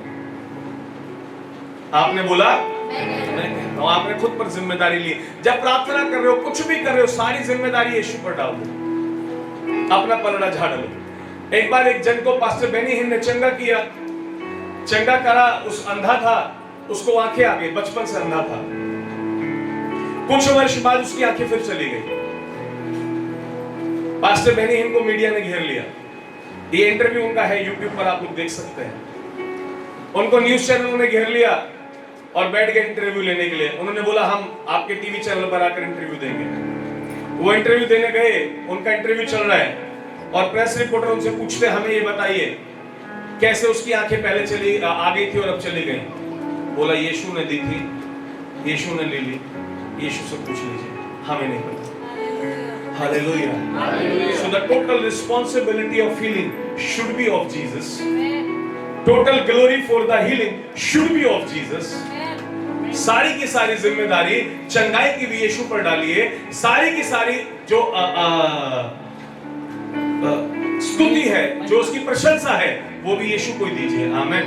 आपने बोला मैं कहता हूं, आपने खुद पर जिम्मेदारी ली। जब प्रार्थना कर रहे हो, कुछ भी कर रहे हो, सारी जिम्मेदारी यीशु पर डाल दो, अपना पलड़ा झाड़ लो। एक बार एक जन को पास्टर बेनी हिन ने चंगा किया, चंगा करा। उस अंधा था, उसको आंखें आ गई, बचपन से अंधा था। कुछ वर्ष बाद उसकी आंखें फिर चली गई। पास्टर बेनी हिन को मीडिया ने घेर लिया। ये इंटरव्यू उनका है, यूट्यूब पर आप लोग देख सकते हैं। उनको न्यूज चैनलों ने घेर लिया और बैठ गए इंटरव्यू लेने के लिए। उन्होंने बोला हम आपके टीवी चैनल पर आकर इंटरव्यू देंगे। वो इंटरव्यू देने गए, उनका इंटरव्यू चल रहा है और प्रेस रिपोर्टर उनसे पूछते हमें ये बताइए कैसे उसकी आंखें पहले चली आ गई थी और अब चली गई। बोला यीशु ने दी थी, यीशु ने ले ली, यीशु से पूछ लीजिए, हमें नहीं पता। Hallelujah. So the total responsibility of healing should be of Jesus. Total glory for the healing should be of Jesus. सारी की सारी जिम्मेदारी चंगाई की भी यीशु पर डालिए। सारी की सारी जो स्तुति है, जो उसकी प्रशंसा है, वो भी यीशु को ही दीजिए। आमेन।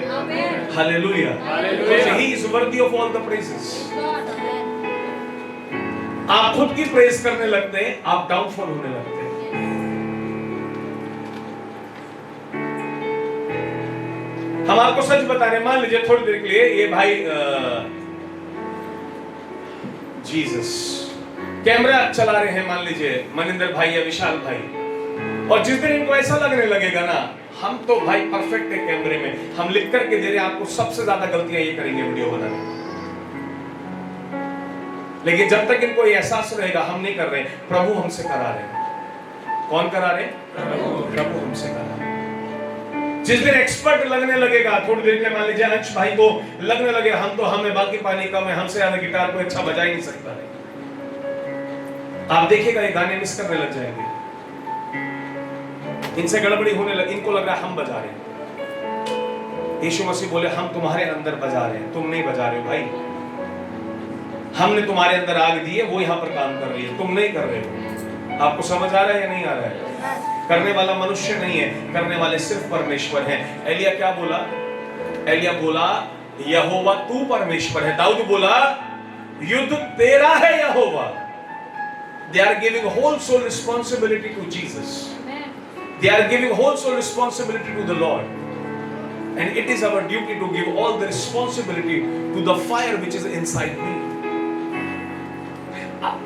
Hallelujah. Because he is worthy of all the praises. आप खुद की प्रेज करने लगते हैं, आप डाउनफॉल होने लगते हैं। हम आपको सच बता रहे हैं, मान लीजिए थोड़ी देर के लिए ये भाई जीसस कैमरा चला रहे हैं, मान लीजिए मनिंदर भाई या विशाल भाई, और जिस दिन इनको ऐसा लगने लगेगा ना, हम तो भाई परफेक्ट है कैमरे में, हम लिख करके दे रहे हैं आपको सबसे ज्यादा गलतियां ये करेंगे वीडियो बनाने, लेकिन जब तक इनको ये एहसास रहेगा हम नहीं कर रहे, प्रभु हमसे करा रहे हैं। कौन करा रहे? प्रभु हमसे करा रहे हैं। जिस दिन एक्सपर्ट लगने लगेगा, थोड़ी देर में मान लीजिए अंश भाई को लगने लगेगा हम तो, हमें बाकी पानी कम है, हमसे ज्यादा गिटार को अच्छा बजा ही नहीं सकता है, आप देखिएगा ये गाने मिस करने लग जाएंगे, इनसे गड़बड़ी होने लगी, इनको लग रहा है हम बजा रहे हैं। यीशु मसीह बोले हम तुम्हारे अंदर बजा रहे हैं, तुम नहीं बजा रहे हो भाई, हमने तुम्हारे अंदर आग दी है, वो यहाँ पर काम कर रही है, तुम नहीं कर रहे हो। आपको समझ आ रहा है या नहीं आ रहा है? करने वाला मनुष्य नहीं है, करने वाले सिर्फ परमेश्वर हैं। एलिया क्या बोला? एलिया बोला यहोवा तू परमेश्वर है। दाऊद बोला युद्ध तेरा है यहोवा। They are giving whole soul responsibility to Jesus. They are giving whole soul responsibility to the Lord. And it is our duty to give all the responsibility to the fire which is inside me.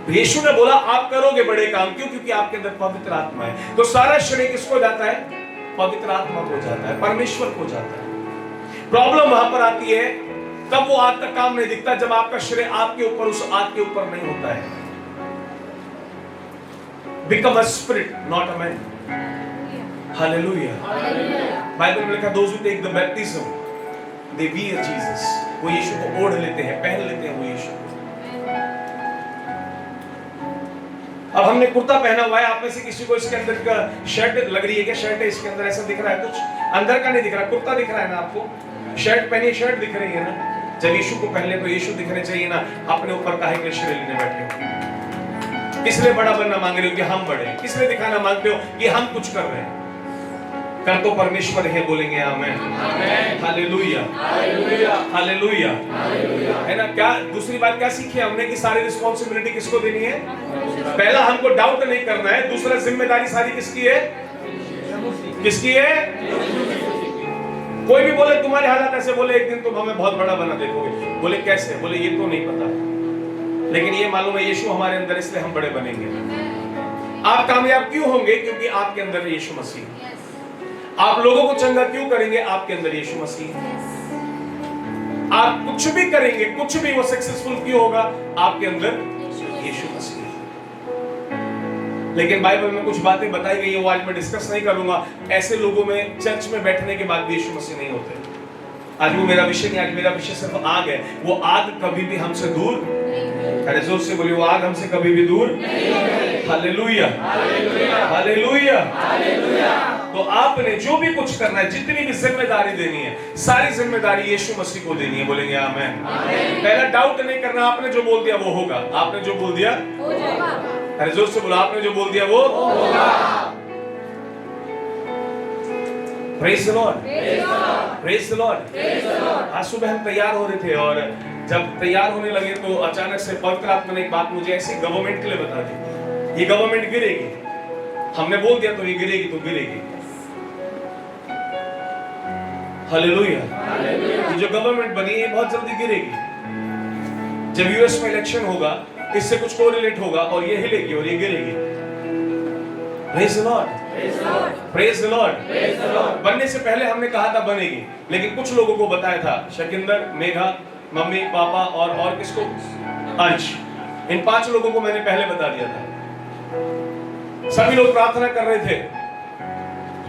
यीशु ने बोला आप करोगे बड़े काम, क्यों? क्योंकि आपके अंदर पवित्र आत्मा है। तो सारा श्रेय किसको जाता है? पवित्र आत्मा को जाता है, परमेश्वर को जाता है। प्रॉब्लम वहां पर आती है तब वो आग का काम नहीं दिखता, जब आपका श्रेय आपके ऊपर, उस आग के ऊपर नहीं होता है। Become a spirit, not a man. Hallelujah. Bible में लिखा those who take the baptism, they wear Jesus. वो यीशु को ओढ़ लेते हैं, पहन लेते हैं वो यीशु को। अब हमने कुर्ता पहना हुआ है, आप में से किसी को इसके अंदर का शर्ट लग रही है क्या? शर्ट है इसके अंदर, ऐसा दिख रहा है कुछ? अंदर का नहीं दिख रहा, कुर्ता दिख रहा है ना आपको? शर्ट पहनी, शर्ट दिख रही है ना? जब यीशु को पहले तो यीशु दिखने चाहिए ना, अपने ऊपर काहे के श्रेय लेने बैठे हो? किस लिए बड़ा बनना मांग रहे हो कि हम बड़े हैं? किस लिए दिखाना मांगते हो कि हम कुछ कर रहे हैं? कर तो परमेश्वर है, बोलेंगे आमेन। हालेलुया, हालेलुया, है ना? क्या दूसरी बात क्या सीखी हमने कि सारी रिस्पॉन्सिबिलिटी किसको देनी है? पहला हमको डाउट नहीं करना है, दूसरा जिम्मेदारी सारी किसकी है? किसकी है? कोई भी बोले तुम्हारे हालात ऐसे, बोले एक दिन तुम हमें बहुत बड़ा बना देखोगे, बोले कैसे? बोले ये तो नहीं पता, लेकिन ये मालूम है यीशु हमारे अंदर, इसलिए हम बड़े बनेंगे। आप कामयाब क्यों होंगे? क्योंकि आपके अंदर यीशु मसीह। आप लोगों को चंगा क्यों करेंगे? आपके अंदर यीशु मसीह। आप कुछ भी करेंगे, कुछ भी वो सक्सेसफुल क्यों होगा? आपके अंदर यीशु मसीह। लेकिन बाइबल में कुछ बातें बताई गई है, वो आज मैं डिस्कस नहीं करूंगा। ऐसे लोगों में चर्च में बैठने के बाद भी यीशु मसीह नहीं होते। आज वो मेरा विषय नहीं, आज मेरा विषय सिर्फ आग है। वो आग कभी भी हमसे दूर, अरे जोर से बोलिए, वो आग हमसे कभी भी दूर नहीं। Hallelujah, hallelujah, hallelujah. तो आपने जो भी कुछ करना है, जितनी भी जिम्मेदारी देनी है, सारी जिम्मेदारी यीशु मसीह को देनी है, बोलेंगे आमेन। पहला डाउट नहीं करना, आपने जो बोल दिया वो होगा। आपने जो बोल दिया वो होगा। अरे जोर से बोलो, आपने जो बोल दिया वो होगा। Praise the Lord, praise the Lord. आज सुबह हम तैयार हो रहे थे, और जब तैयार होने लगे तो अचानक से पवित्र आत्मा ने एक बात मुझे ऐसी गवर्नमेंट के लिए बता दी, ये गवर्नमेंट गिरेगी। हमने बोल दिया तो ये गिरेगी तो गिरेगी। हालेलुया। ये जो गवर्नमेंट बनी है बहुत जल्दी गिरेगी। जब यूएस में इलेक्शन होगा, इससे कुछ कोरिलेट होगा और ये हिलेगी और ये गिरेगी। Praise the Lord, praise the Lord. बनने से पहले हमने कहा था बनेगी, लेकिन कुछ लोगों को बताया था, शकिंदर, मेघा, मम्मी, पापा और किसको? अंश। इन 5 लोगों को मैंने पहले बता दिया था। सभी लोग प्रार्थना कर रहे थे,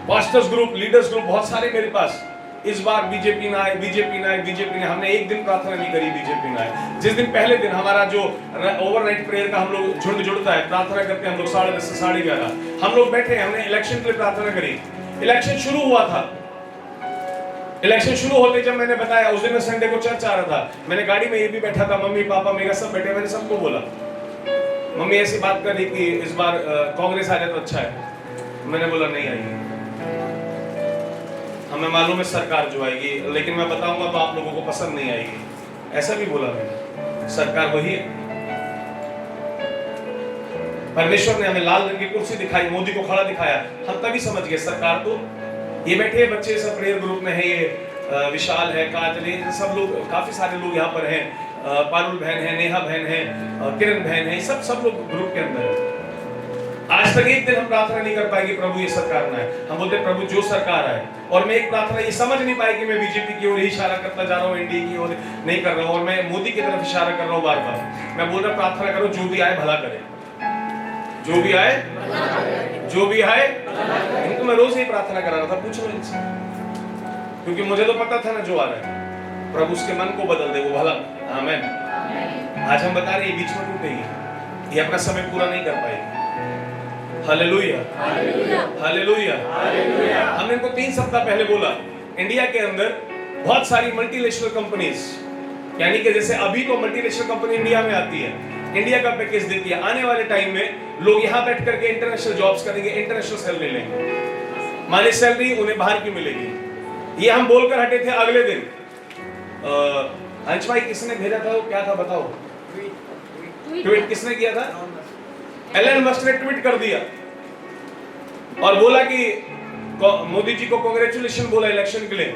पास्टर्स ग्रुप, लीडर्स ग्रुप बहुत सारे मेरे पास। इस बार बीजेपी ना आए, बीजेपी ना आए, बीजेपी ना। हमने एक दिन प्रार्थना नहीं करी बीजेपी ना आए। जिस दिन पहले दिन हमारा जो ओवरनाइट प्रेयर का हम लोग झुंड जुड़ता है, प्रार्थना करते हैं हम लोग 10:30 से 11:30, हम लोग बैठे, हमने इलेक्शन के लिए प्रार्थना करी। इलेक्शन शुरू हुआ था, इलेक्शन शुरू होते जब मैंने बताया, उस दिन मैं संडे को चर्च आ रहा था, मैंने गाड़ी में ये भी बैठा था, मम्मी पापा मेरा सब बैठे, मैंने सबको बोला, मम्मी ऐसी बात कर रही कि इस बार कांग्रेस आ जाए तो अच्छा है। मैंने बोला नहीं आएगी, हमें मालूम है सरकार जो आएगी, लेकिन मैं बताऊंगा तो आप लोगों को पसंद नहीं आएगी। ऐसा भी बोला मैंने, सरकार वही है। परमेश्वर ने हमें लाल रंग की कुर्सी दिखाई, मोदी को खड़ा दिखाया, हम तभी समझ गए सरकार तो ये बैठे बच्चे सब प्रेयर ग्रुप में है, ये विशाल है, काजल है, सब लोग, काफी सारे लोग यहाँ पर हैं, पारुल बहन है, नेहा बहन है, किरण बहन है, सब लोग ग्रुप के अंदर है। आज तक एक दिन हम प्रार्थना नहीं कर पाएंगे प्रभु ये सरकार ना है। हम बोलते प्रभु जो सरकार आए, और मैं एक प्रार्थना ये समझ नहीं पाई कि मैं बीजेपी की ओर ही इशारा करता जा रहा हूँ, एनडीए की ओर नहीं कर रहा हूँ, और मैं मोदी की तरफ इशारा कर रहा हूँ बार बार। मैं बोल रहा प्रार्थना करो जो भी आए भला करे, जो भी आए, जो भी आए। इनको मैं रोज ही प्रार्थना करा रहा था, पूछ लो इनसे, क्योंकि मुझे तो पता था ना जो आ रहा है, प्रभु उसके मन को बदल दे, वो भला। आमीन। आज हम बता रहे हैं बीच में टूटेगी, ये अपना समय पूरा नहीं कर पाएगी। Hallelujah, hallelujah. हमने इनको 3 सप्ताह पहले बोला, इंडिया के अंदर बहुत सारी मल्टीनेशनल कंपनीज, यानी कि जैसे अभी तो मल्टीनेशनल कंपनी इंडिया में आती है, इंडिया का पैकेज देती है, आने वाले टाइम में लोग यहाँ बैठ करके इंटरनेशनल जॉब्स करेंगे, इंटरनेशनल सैलरी लेंगे, माने सैलरी उन्हें बाहर की मिलेगी। ये हम बोलकर हटे थे। अगले दिन अंश भाई किसने भेजा था, वो क्या था बताओ, ट्वीट किसने किया था? एलन मस्क ने ट्वीट कर दिया और बोला कि मोदी जी को कांग्रेचुलेशन बोला इलेक्शन के लिए,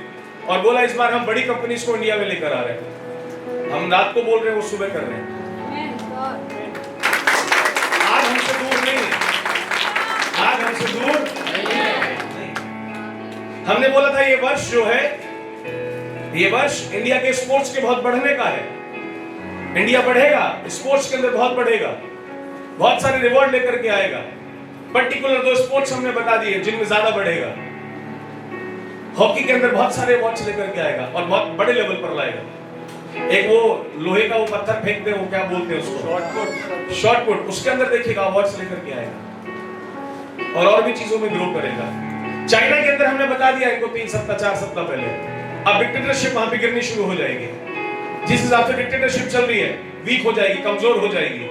और बोला इस बार हम बड़ी कंपनीज को इंडिया में लेकर आ रहे हैं। हम रात को बोल रहे हैं, वो सुबह कर रहे हैं। आज हमसे दूर नहीं है, आज हमसे दूर नहीं। हमने बोला था ये वर्ष जो है, ये वर्ष इंडिया के स्पोर्ट्स के बहुत बढ़ने का है। इंडिया बढ़ेगा, स्पोर्ट्स के अंदर बहुत बढ़ेगा, बहुत सारे रिवॉर्ड लेकर के आएगा। पर्टिकुलर 2 स्पोर्ट्स हमने बता दिए जिनमें ज्यादा बढ़ेगा। हॉकी के अंदर बहुत सारे अवार्ड्स लेकर के आएगा और बहुत बड़े लेवल पर लाएगा। एक वो लोहे का वो पत्थर फेंकते हैं, वो क्या बोलते हैं उसको, शॉर्ट पुट, उसके अंदर देखिएगा अवार्ड्स लेकर के आएगा और भी चीजों में ग्रो करेगा। चाइना के अंदर हमने बता दिया इनको 3 सप्ताह 4 सप्ताह पहले, अब डिक्टेटरशिप वहां पे गिरनी शुरू हो जाएगी। जिस हिसाब से डिक्टेटरशिप चल रही है, वीक हो जाएगी, कमजोर हो जाएगी।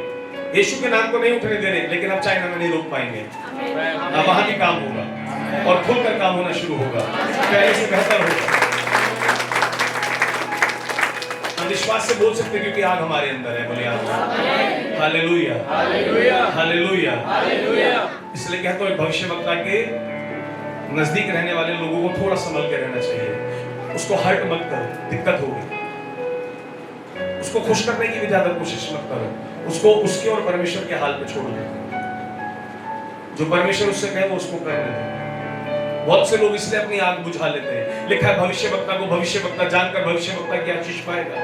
यीशु के नाम को नहीं उठने दे रहे, लेकिन अब चाइना में नहीं रोक पाएंगे। अब वहां भी काम होगा और खुलकर काम होना शुरू होगा, पहले से बेहतर होगा। हम विश्वास से बोल सकते हैं क्योंकि आग हमारे अंदर है। बोले हालेलुया, हालेलुया, हालेलुया, हालेलुया। इसलिए कहता हूं भविष्यवक्ता के नजदीक रहने वाले लोगों को थोड़ा संभल के रहना चाहिए। उसको हर्ट मत करो, दिक्कत होगी। उसको खुश करने की भी ज्यादा कोशिश मत करो, उसको उसके और परमेश्वर के हाल पे छोड़ दो। जो परमेश्वर उससे कहे वो उसको करने दो। बहुत से लोग इसलिए अपनी आग बुझा लेते हैं। लिखा है भविष्यवक्ता को भविष्यवक्ता जानकर भविष्यवक्ता की आशीष पाएगा।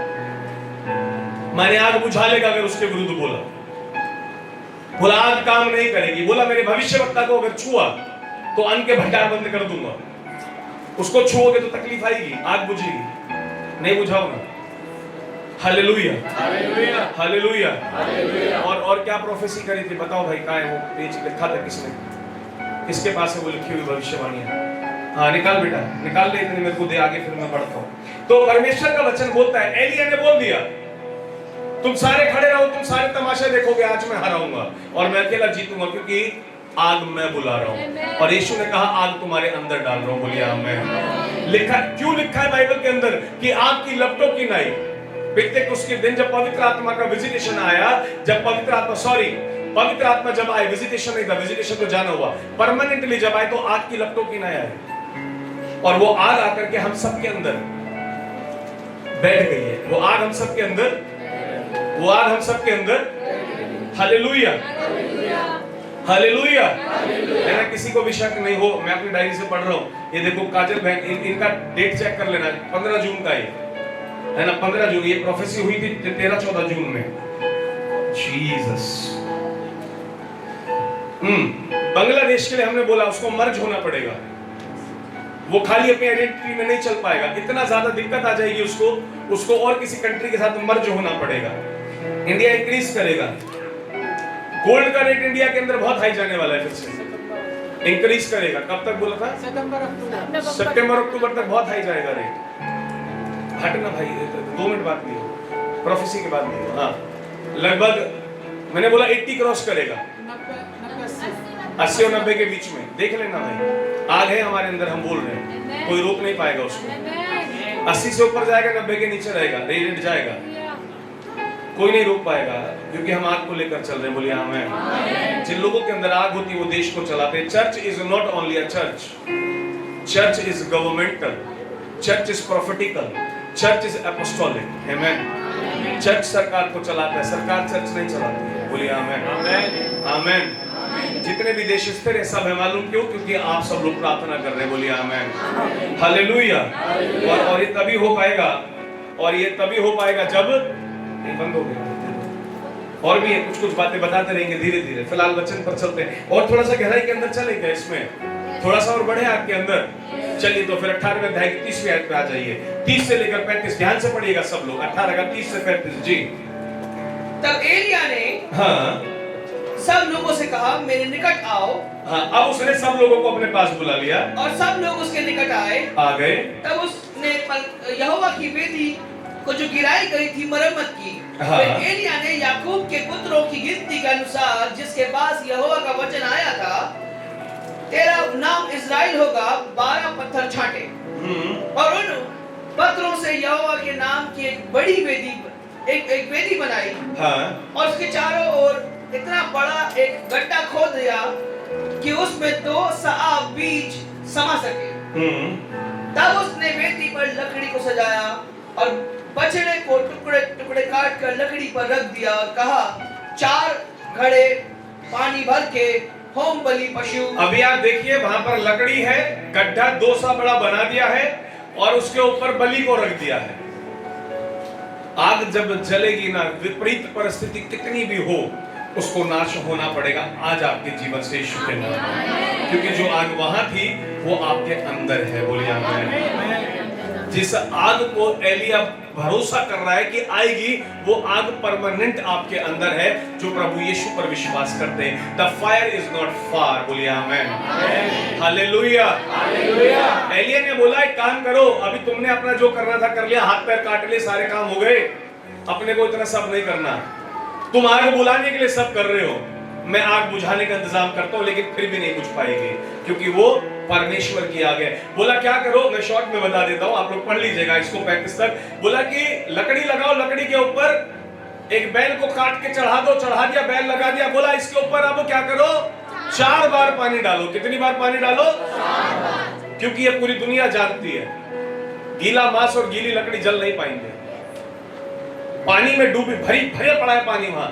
मैंने आग बुझा लेगा अगर उसके विरुद्ध बोला, बोला आग काम नहीं करेगी, बोला मेरे भविष्यवक्ता को अगर छुआ तो अन्न के भंडार बंद कर दूंगा। उसको छुओगे तो तकलीफ आएगी, आग बुझेगी। नहीं बुझाओ ना। Hallelujah, hallelujah, hallelujah, hallelujah. और क्या प्रोफेसी करी थी बताओ भाई, कहाँ है वो पेज लिखा था किसने, किसके पास है वो लिखी हुई भविष्यवाणियां? हाँ निकाल बेटा, निकाल ले, इतने मेरे को दे, आगे फिर मैं पढ़ता हूँ। तो परमेश्वर का वचन बोलता है, एलिया ने बोल दिया तुम सारे खड़े रहो, तुम सारे तमाशा देखोगे, आज मैं हराऊंगा और मैं अकेला जीतूंगा, क्योंकि आग मैं बुला रहा हूँ। और यीशु ने कहा आग तुम्हारे अंदर डाल रहा हूँ। बोलिए आमीन। लिखा, क्यों लिखा है बाइबल के अंदर कि आग की लपटों की नाई? पेंतेकोस्त के दिन जब पवित्र आत्मा का विजिटेशन आया, जब पवित्र आत्मा जब आए, विजिटेशन नहीं था, विजिटेशन तो जाना हुआ, परमानेंटली जब आए तो आग की लपटों की नाई आई और वो आग आकर के हम सबके अंदर बैठ गई है। वो आग हम सबके अंदर, वो आग हम सबके अंदर। Hallelujah, hallelujah. मेरा किसी को भी शक नहीं हो, मैं अपनी डायरी से पढ़ रहा हूँ। ये देखो काजल बहन, इनका डेट चेक कर लेना, 15 जून का है ना, 15 जून। ये प्रोफेसी हुई थी 13-14 जून में। जीसस। बांग्लादेश के लिए हमने बोला उसको मर्ज होना पड़ेगा। वो खाली अपनी आइडेंटिटी में नहीं चल पाएगा, इतना ज्यादा दिक्कत आ जाएगी उसको और किसी कंट्री के साथ मर्ज होना पड़ेगा। इंडिया इंक्रीज करेगा, गोल्ड का रेट इंडिया के अंदर बहुत हाई जाने वाला है, फिर से इंक्रीज करेगा। कब तक बोला था? सितंबर अक्टूबर तक बहुत हाई जाएगा रेट। हटना भाई, 2 मिनट बात नहीं हो, प्रोफेसी के बाद नहीं हो। हाँ, लगभग मैंने बोला 80 क्रॉस करेगा, 80 और 90 के बीच में। देख लेना भाई, आग है हमारे अंदर, हम बोल रहे हैं, कोई रोक नहीं पाएगा उसको। 80 से ऊपर जाएगा, 90 के नीचे रहेगा, रेट जाएगा, कोई नहीं रोक पाएगा, क्योंकि हम आग को लेकर चल रहे हैं। बोलिए आमीन। जिन लोगों के अंदर आग होती है वो देश को चलाते हैं। Church is not only a church, church is governmental, church is prophetical, church is apostolic. Amen. Church सरकार को चलाता है, सरकार चर्च नहीं चलाती है। बोलिए आमीन। आमीन। जितने भी देश स्थिर है सब है, मालूम क्यों? क्योंकि आप सब लोग प्रार्थना कर रहे हैं। बोलिए आमीन। हालेलुया। और ये तभी हो पाएगा, और ये तभी हो पाएगा जब ये बंद हो गया। और भी है, कुछ बातें बताते रहेंगे धीरे धीरे। फिलहाल वचन पर चलते हैं और थोड़ा सा गहराई के अंदर चलेंगे, इसमें थोड़ा सा और बढ़े आपके अंदर। चलिए तो फिर 18वें अध्याय की 30वीं आयत पे आ जाइए, 30 से लेकर 35। ध्यान से पढ़िएगा सब लोग, 18 का 30 से 35 जी। तब एलिया ने हाँ सब लोगों से कहा, मेरे निकट आओ। हाँ, अब उसने सब लोगों को अपने पास बुला लिया और सब लोग उसके निकट आए, आ गए। तब उसने यहोवा की वेदी को जो गिराई गई थी मरम्मत की। हाँ। फिर एलिया ने याकूब के पुत्रों की गिनती के अनुसार जिसके पास यहोवा का वचन आया था, तेरा नाम इस्राएल होगा, 12 पत्थर छांटे और उन पत्थरों से यहोवा के नाम की एक बड़ी वेदी, एक वेदी बनाई। हाँ। और उसके चारों ओर इतना बड़ा एक गड्ढा खोद दिया कि उसमें 2 सआ बीज समा सके। तब उसने वेदी पर लकड़ी को सजाया और बछड़े को टुकड़े टुकड़े काट कर लकड़ी पर रख दिया और कहा, 4 घड़े पानी भर के होम बलि पशु। अभी आप देखिए, वहां पर लकड़ी है, गड्ढा 2 सा बड़ा बना दिया है और उसके ऊपर बलि को रख दिया है। आग जब जलेगी ना, विपरीत परिस्थिति कितनी भी हो, उसको नाश होना पड़ेगा आज आपके जीवन से, यीशु के नाम में। क्योंकि जो आग वहां थी वो आपके अंदर है। बोलिए आमीन। जिस आग को एलिया भरोसा कर रहा है कि आएगी, वो आग परमानेंट आपके अंदर है जो प्रभु यीशु पर विश्वास करते हैं। The fire is not far. बोलिए आमीन। हालेलुया। एलिया ने बोला, एक काम करो, अभी तुमने अपना जो करना था कर लिया, हाथ पैर काट लिए, सारे काम हो गए, अपने को इतना सब नहीं करना। तुम आग बुझाने के लिए सब कर रहे हो, मैं आग बुझाने का इंतजाम करता हूं, लेकिन फिर भी नहीं बुझ पाएगी क्योंकि वो परमेश्वर की आग है। बोला क्या करो, मैं शॉर्ट में बता देता हूं, आप लोग पढ़ लीजिएगा इसको 35 तक। बोला कि लकड़ी लगाओ, लकड़ी के ऊपर एक बैल को काट के चढ़ा दो, चढ़ा दिया, बैल लगा दिया। बोला इसके ऊपर अब क्या करो, 4 बार पानी डालो। कितनी बार पानी डालो? 4 बार। क्योंकि ये पूरी दुनिया जानती है गीला मांस और गीली लकड़ी जल नहीं पाएंगे। पानी में डूबी भरे पड़ा है पानी, वहां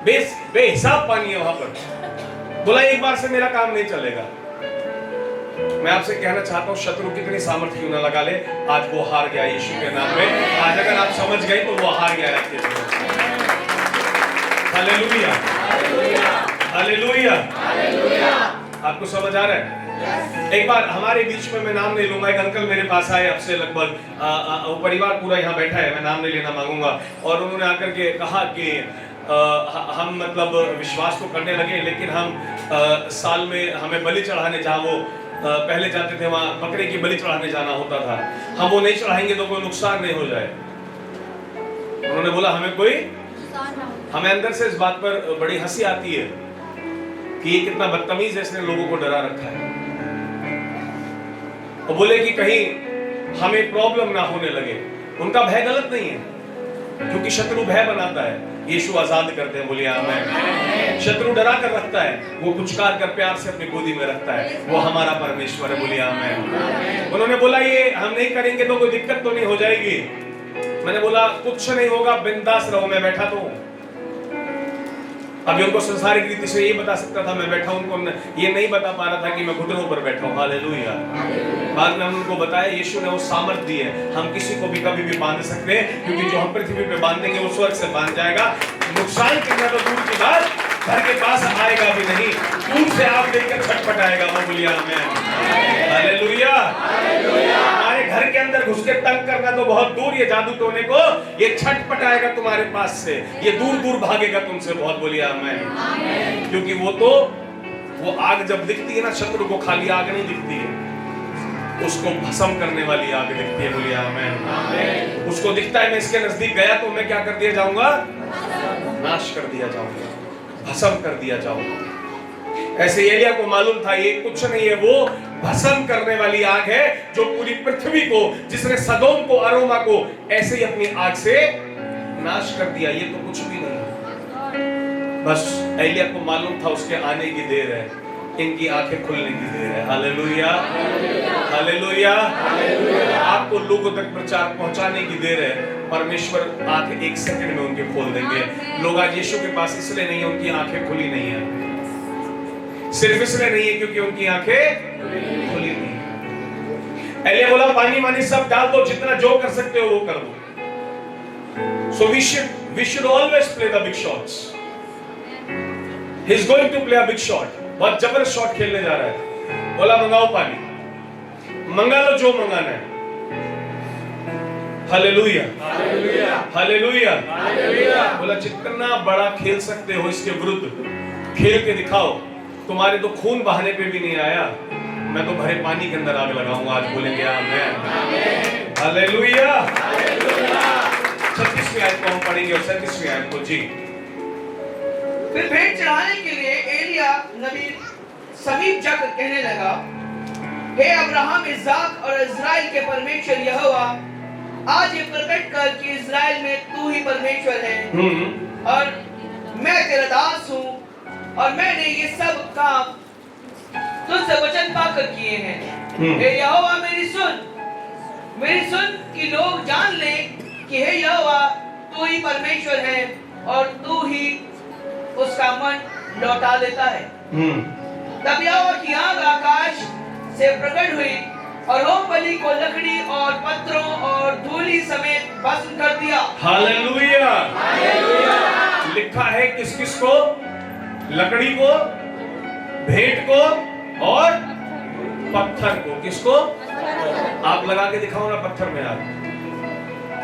बेहिसाब पानी है वहां पर। बोला एक बार से मेरा काम नहीं चलेगा। मैं आपसे कहना चाहता हूं, शत्रु कितनी सामर्थ्य क्यों ना लगा ले, आज वो हार गया यीशु के नाम में। आज अगर आप समझ गए तो वो हार गया है। Hallelujah, hallelujah, hallelujah. आपको समझ आ रहा है? एक बार हमारे बीच में, मैं नाम नहीं लूंगा, एक अंकल मेरे पास आए, अब से लगभग वो परिवार पूरा यहाँ बैठा है, मैं नाम नहीं लेना मांगूंगा। और उन्होंने आकर के कहा कि हम मतलब विश्वास तो करने लगे, लेकिन हम साल में हमें बलि चढ़ाने, जहाँ वो पहले जाते थे वहाँ बकरे की बलि चढ़ाने जाना होता था, हम वो नहीं चढ़ाएंगे तो कोई नुकसान नहीं हो जाए। उन्होंने बोला हमें अंदर से इस बात पर बड़ी हंसी आती है कि ये कितना बदतमीज है, इसने लोगों को डरा रखा है। तो बोले कि कहीं हमें प्रॉब्लम ना होने लगे। उनका भय गलत नहीं है, क्योंकि शत्रु भय बनाता है, यीशु आजाद करते हैं। बोलिए आमीन। शत्रु डरा कर रखता है, वो पुचकार कर प्यार से अपनी गोदी में रखता है, वो हमारा परमेश्वर है। बोलिए आमीन। उन्होंने बोला ये हम नहीं करेंगे तो कोई दिक्कत तो नहीं हो जाएगी। मैंने बोला कुछ नहीं होगा, बिंदास रहो, मैं बैठा तो हूं। अभी उनको संसारिक रीति से ये बता सकता था मैं बैठा, उनको ये नहीं बता पा रहा था कि मैं घुटनों पर बैठा हूं। हालेलुया। बाद में उनको बताया यीशु ने वो सामर्थ दी है, हम किसी को भी कभी भी बांध सकते हैं, क्योंकि जो हम पृथ्वी पे बांधेंगे वो स्वर्ग से बांध जाएगा। नुकसान कितना तो दूर की बात, घर के पास आएगा भी नहीं, दूर से आग देखकर छटपटाएगा। वो बोलिए आमीन। हालेलुया। हमारे घर के अंदर घुस के तंग करना तो बहुत दूर, ये जादू टोने को ये छटपटाएगा तुम्हारे पास से, ये दूर दूर भागेगा तुमसे। बहुत बोलिए आमीन। क्योंकि वो आग जब दिखती है ना, शत्रु को खाली आग नहीं दिखती है, उसको भस्म करने वाली आग दिखती है। बोलिए आमीन। उसको दिखता है मैं इसके नजदीक गया तो मैं क्या कर दिया जाऊंगा? नाश कर दिया जाऊंगा, भस्म कर दिया जाऊंगा। ऐसे एलिया को मालूम था ये कुछ नहीं है, वो भस्म करने वाली आग है जो पूरी पृथ्वी को, जिसने सदोम को, अरोमा को ऐसे ही अपनी आग से नाश कर दिया। ये तो कुछ भी नहीं, बस एलिया को मालूम था उसके आने की देर है, इनकी आंखें खुलने की देर है। Hallelujah, hallelujah. आपको लोगों तक प्रचार पहुंचाने की देर है, परमेश्वर आंखें 1 सेकंड में उनके खोल देंगे। लोग आज यीशु के पास इसलिए नहीं है उनकी आंखें खुली नहीं है, सिर्फ इसलिए नहीं है क्योंकि उनकी आंखें खुली नहीं है। एलिया बोला पानी मानी सब डाल दो, जितना जो कर सकते हो वो कर दो। So we should always play the big shots. He is going to play a big shot. बहुत जबरदस्त शॉट खेलने जा रहा है। बोला मंगाओ पानी, मंगा लो जो मंगाना है। Hallelujah, hallelujah, hallelujah, hallelujah. बोला जितना बड़ा खेल सकते हो इसके विरुद्ध खेल के दिखाओ, तुम्हारे तो खून बहाने पे भी नहीं आया, मैं तो भरे पानी के अंदर आग लगाऊंगा। आज बोलेंगे आमीन। Hallelujah, hallelujah. 36वीं आयत को हम पढ़ेंगे और 37वीं आयत को। जी। फिर भेंट चढ़ाने के लिए एलिया नबी समीप जाकर कहने लगा, हे अब्राहम, इस्हाक और इस्राएल के परमेश्वर यहोवा, आज ये प्रकट कर कि इस्राएल में तू ही परमेश्वर है और मैं तेरा दास हूँ, और मैंने ये सब काम तुझसे वचन पाकर किए हैं। हे यहोवा, मेरी सुन कि लोग जान ले कि हे यहोवा तू ही परमेश्वर है और तू ही उसका मन लौटा देता है। तब यहोवा की आग आकाश से प्रकट हुई और होम बलि को लकड़ी और पत्थरों और धूलि समेत भस्म कर दिया। Hallelujah, hallelujah. लिखा है किस किस को? लकड़ी को, भेंट को और पत्थर को। किसको? आप लगा के दिखाओ ना पत्थर में आग।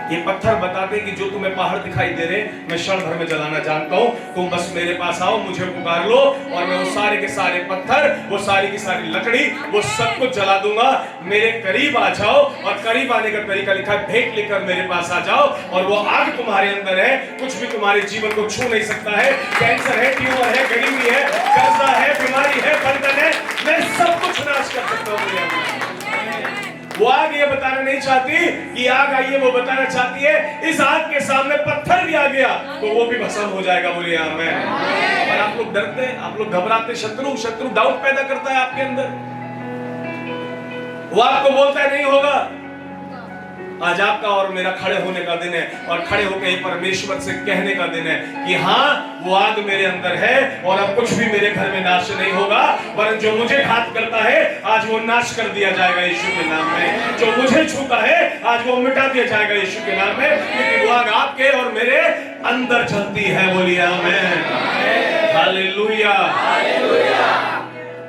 ये पत्थर बताते कि जो तुम्हें पहाड़ दिखाई दे रहे मैं क्षण भर में जलाना जानता हूँ, तुम बस मेरे पास आओ, मुझे पुकार लो और मैं वो सारे के सारे पत्थर, वो सारी की सारी लकड़ी, वो सब कुछ जला दूंगा। मेरे करीब आ जाओ, और करीब आने का तरीका लिखा है, भेंट लेकर मेरे पास आ जाओ, और वो आग तुम्हारे अंदर है, कुछ भी तुम्हारे जीवन को छू नहीं सकता है। कैंसर है, ट्यूमर है, गरीबी है, कर्जा है, बीमारी है, बंधन है, मैं सब कुछ नाश कर सकता हूँ। वो आग ये बताना नहीं चाहती कि आग आई है, वो बताना चाहती है इस आग के सामने पत्थर भी आ गया तो वो भी भस्म हो जाएगा। बोलिए आमीन। और आप लोग डरते हैं, आप लोग घबराते, शत्रु डाउट पैदा करता है आपके अंदर, वो आपको बोलता है नहीं होगा। आज आपका और मेरा खड़े होने का दिन है, और खड़े होकर परमेश्वर से कहने का दिन है कि हाँ वो आग मेरे अंदर है और अब कुछ भी मेरे घर में नाश नहीं होगा, वरन जो मुझे घात करता है आज वो नाश कर दिया जाएगा यीशु के नाम में। जो मुझे छूता है आज वो मिटा दिया जाएगा यीशु के नाम में, क्योंकि वो आग आपके और मेरे अंदर चलती है। बोलिए आमीन, हालेलुया, हालेलुया।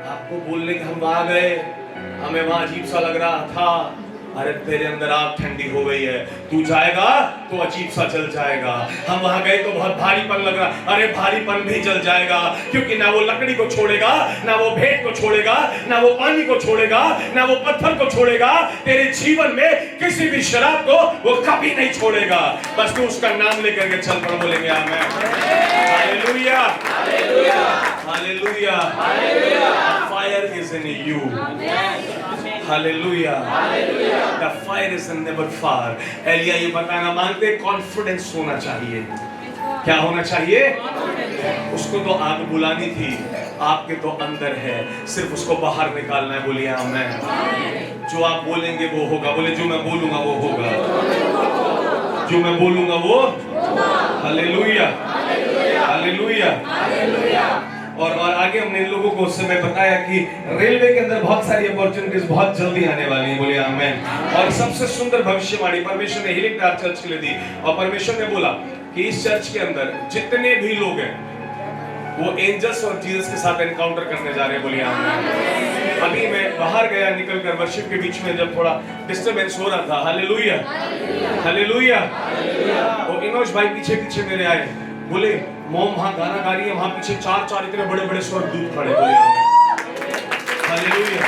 आपको बोलने के हम आ गए, हमें वहां अजीब सा लग रहा था, अरे तेरे अंदर आग ठंडी हो गई है, तू जाएगा तो अजीब सा जल जाएगा। हम वहां गए तो बहुत भारीपन लग रहा, अरे भारीपन भी जल जाएगा, क्योंकि ना वो लकड़ी को छोड़ेगा, ना वो भेंट को छोड़ेगा, ना वो पानी को छोड़ेगा, ना वो पत्थर को छोड़ेगा। तेरे जीवन में किसी भी शराब को वो कभी नहीं छोड़ेगा। बस तू उसका नाम लेकर के चल पड़। बोलेंगे amen, hallelujah, hallelujah, hallelujah, hallelujah. Fire is in you, hallelujah, hallelujah. The fire is never far. एलिया ये बताना मांगते, कॉन्फिडेंस होना चाहिए। क्या होना चाहिए? उसको तो आग बुलानी थी, आपके तो अंदर है, सिर्फ उसको बाहर निकालना है। बोलिए आमीन। जो आप बोलेंगे वो होगा। बोले जो मैं बोलूंगा वो होगा, जो मैं बोलूंगा वो। Hallelujah, hallelujah, hallelujah. और आगे हमने इन लोगों को उस समय बताया कि रेलवे के अंदर बहुत सारी अपॉर्चुनिटीज बहुत जल्दी आने वाली हैं। बोलिए आमीन। और सबसे सुंदर भविष्यवाणी परमेश्वर ने हीलिंग स्टार चर्च के लिए दी, और परमेश्वर ने बोला कि इस चर्च के अंदर जितने भी लोग हैं वो एंजल्स और जीसस के साथ एनकाउंटर करने जा रहे हैं। बोलिए आमीन। अभी मैं बाहर गया निकल कर वर्शिप के बीच में, जब थोड़ा डिस्टरबेंस हो रहा था, हालेलुया हालेलुया, वो इनोश भाई पीछे पीछे मेरे आए, बोले मोम वहां गाना गा रही है, वहां पीछे चार इतने बड़े बड़े स्वर्गदूत खड़े। बोले हालेलुया।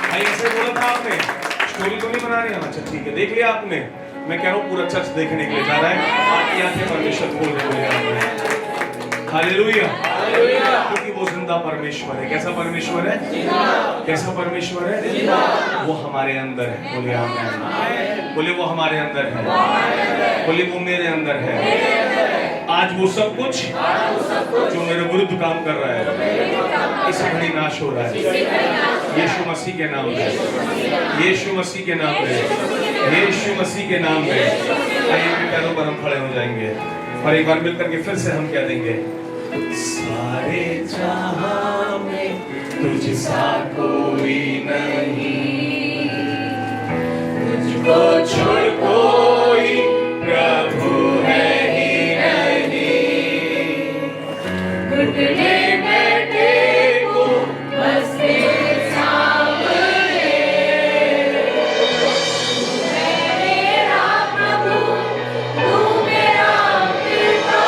भाई ऐसे बोला था आपने, स्टोरी तो नहीं बना रहे हैं? अच्छा ठीक है, देख लिया आपने। मैं कह रहा हूँ पूरा चर्च देखने के लिए जा रहा है, आती आते परमेश्वर बोल रहे हैं हालेलुया, क्योंकि वो जिंदा परमेश्वर है। कैसा परमेश्वर है? कैसा परमेश्वर है? वो हमारे अंदर है। बोलिए आमीन। बोले वो हमारे अंदर है। बोले वो मेरे अंदर है। आज वो सब कुछ जो मेरे विरुद्ध काम कर रहा है, इस घड़ी नाश हो रहा है यीशु मसीह के नाम पे, यीशु मसीह के नाम पे, यीशु मसीह के नाम पे। आइए अपने पैरों पर हम खड़े हो जाएंगे और एक बार मिलकर के फिर से हम कह देंगे, सारे जहां में तुझसा कोई नहीं, तुझको छोड़ कोई प्रभु है ही नहीं। घुटने में टेको बस तेरे सामने, मेरा प्रभु तू मेरा पिता।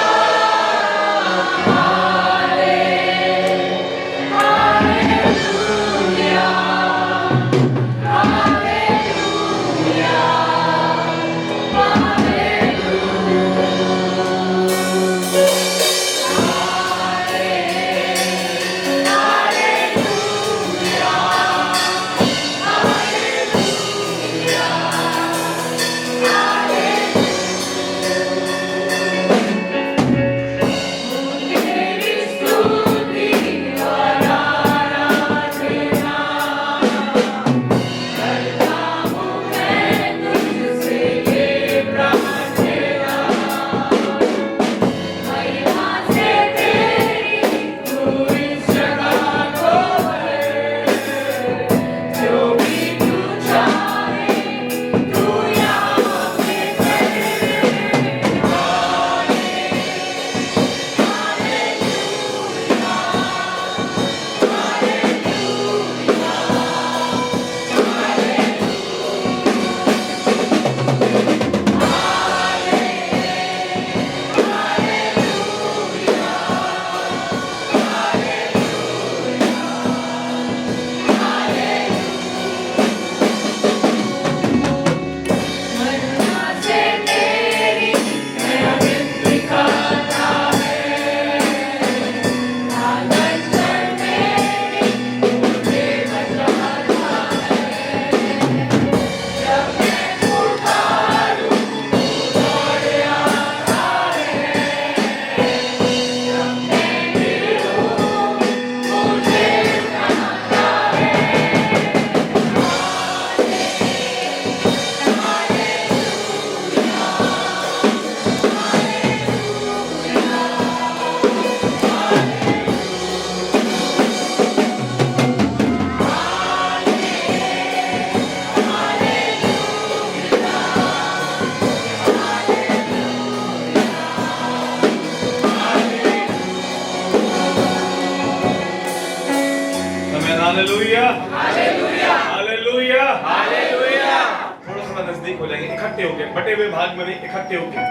Hallelujah hallelujah hallelujah hallelujah. थोड़ा नजदीक हो जाएंगे, इकट्ठे होके, बटे हुए भाग में नहीं, इकट्ठे होके,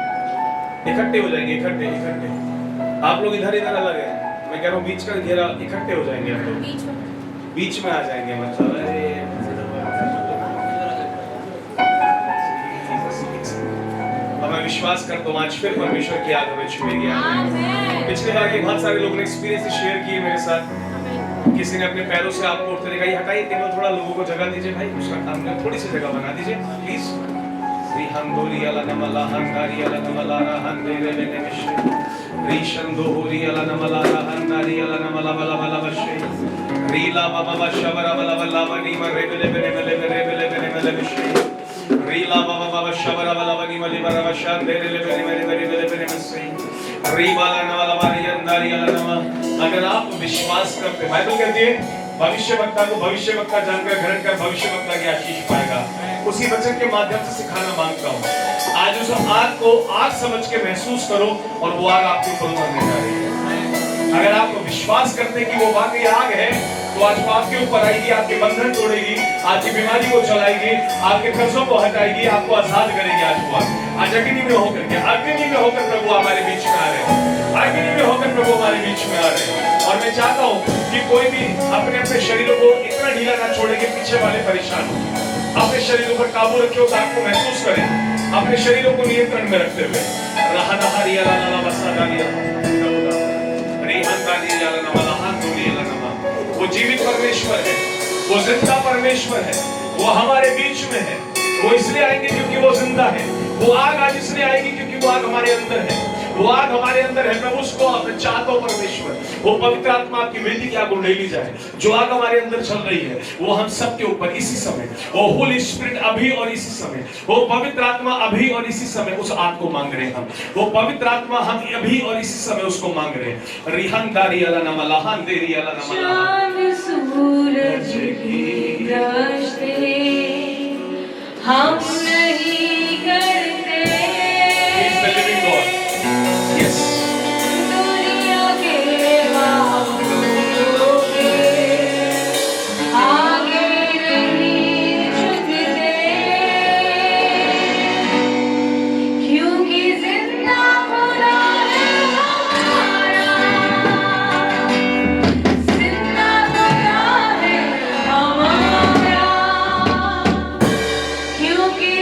इकट्ठे हो जाएंगे, इकट्ठे इकट्ठे। आप लोग इधर इधर अलग है, मैं कह रहा हूँ बीच का घेरा, इकट्ठे हो जाएंगे हम लोग, बीच में आ जाएंगे। मतलब मैं विश्वास करता हूँ आज फिर परमेश्वर की आग हमें छुएगी। पिछली बार के बहुत सारे लोगों ने एक्सपीरियंस शेयर किए मेरे साथ। किसी ने अपने पैरों से आपको उठते देखा, ये हटाइए टेबल, थोड़ा लोगों को जगह दीजिए भाई, उसका काम में थोड़ी सी जगह बना दीजिए प्लीज। रिहंदोरी अला नमला हंगारी अला नमला हंदेरे लेने मिशे, रिशंदोरी अला नमला हंगारी अला नमला बला बला बशे, रीला बाबा बशवरा बला बला बनी मरे बेले बेले बेले बेले बेले बेले बेले मिशे, रीला बाबा बाबा शवरा बला बनी मले बरा बशान बेले बेले बेले बेले बेले बेले मिशे, रीबाला नमला बारी अंदारी अला नमला। अगर आप विश्वास करते, बाइबल कहती है भविष्यवक्ता को भविष्यवक्ता जानकर ग्रहण कर भविष्यवक्ता की आशीष पाएगा। उसी वचन के माध्यम से सिखाना मांगता हूँ। आज उस आग को आग समझ के महसूस करो और वो आग आपके ऊपर उतरने जा रही है। अगर आप विश्वास करते हैं कि वो वाकई आग है, तो आज वो आपके ऊपर आएगी, आपके बंधन तोड़ेगी, आपकी बीमारी को चलाएगी, आपके कर्जों को हटाएगी, आपको आजाद करेगी। आज वो आज अग्नि में होकर के, अग्नि में होकर प्रभु हमारे बीच में आ रहे हैं, अग्नि में होकर प्रभु हमारे बीच में आ रहे हैं। और मैं चाहता हूँ कि कोई भी अपने अपने शरीरों को इतना ढीला ना छोड़े कि पीछे वाले परेशान हो। अपने शरीरों पर काबू रखे, उस आग को महसूस करें, अपने शरीरों को नियंत्रण में रखते हुए। वो जीवित परमेश्वर है, वो जिंदा परमेश्वर है, वो हमारे बीच में है। वो इसलिए आएंगे क्योंकि वो जिंदा है। वो आग आज इसलिए आएगी क्योंकि वो आग हमारे अंदर है। वो आग हमारे अंदर है। प्रभु उसको अपने चाहता हूं परमेश्वर, वो पवित्र आत्मा आपकी वेदी की आग उंडेली जाए। जो आग हमारे अंदर चल रही है वो हम सबके ऊपर इसी समय, वो होली स्पिरिट अभी और इसी समय, वो पवित्र आत्मा अभी और इसी समय उस आग को मांग रहे हैं हम। वो पवित्र आत्मा हम अभी और इसी समय उसको मांग रहे हैं। रिहंदारी अला नमा लहान देरी अला नमा चांद सूरज की रोशनी हम नहीं करते। He's the living God. Yes. दुनिया के मामलों के आगे नहीं झुकते, क्योंकि जिंदा खुदा है हमारा, जिंदा खुदा है हमारा, क्योंकि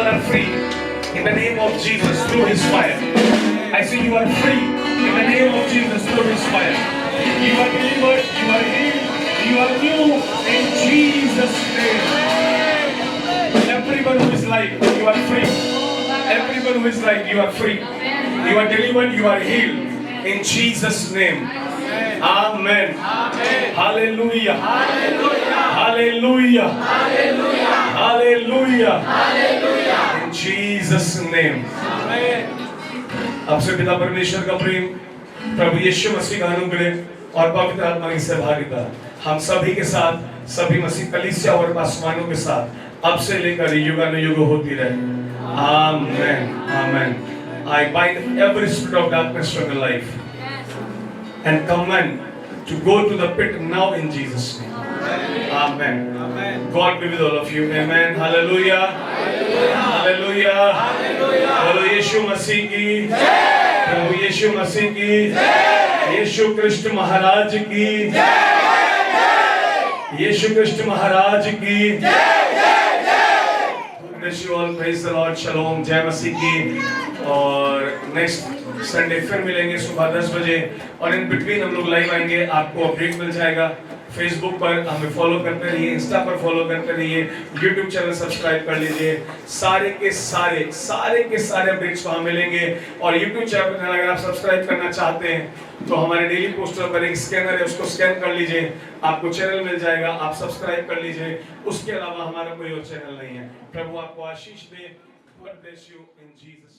all are free in the name of Jesus through His fire. I say you are free in the name of Jesus through His fire. You are delivered, you are healed, you are new in Jesus' name. Everyone who is like, you are free. Everyone who is like, you are free. You are delivered, you are healed in Jesus' name. Amen. Hallelujah. Hallelujah. Hallelujah. In Jesus' name. आपसे पिता परमेश्वर का प्रेम, प्रभु यीशु मसीह का अनुग्रह और पवित्र आत्मा की सहभागिता हम सभी के साथ, सभी मसीह कलीसिया और आसमानों के साथ अब से लेकर युगानुयुग होती रहे. Amen. Amen. I bind every spirit of darkness from your life and command to go to the pit now in Jesus' name. Amen. God be with all of you. Amen. Hallelujah. Hallelujah. बोलो यीशु मसीह की जय. प्रभु यीशु मसीह की जय. यीशु कृष्ण महाराज की जय. यीशु कृष्ण महाराज की जय. Bless you all. Praise the Lord. Shalom. जय मसीह की. और नेक्स्ट संडे फिर मिलेंगे सुबह 10 बजे और इन बिटवीन हम लोग लाइव आएंगे. आपको अपडेट मिल जाएगा. फेसबुक पर हमें फॉलो करते रहिए, इंस्टा पर फॉलो करते रहिए, यूट्यूब चैनल सब्सक्राइब कर लीजिए. सारे के सारे अपडेट्स वहाँ मिलेंगे. और यूट्यूब चैनल अगर आप सब्सक्राइब करना चाहते हैं तो हमारे डेली पोस्टर पर एक स्कैनर है, उसको स्कैन कर लीजिए, आपको चैनल मिल जाएगा, आप सब्सक्राइब कर लीजिए. उसके अलावा हमारा कोई और चैनल नहीं है. प्रभु आपको आशीष दे. God bless you in Jesus.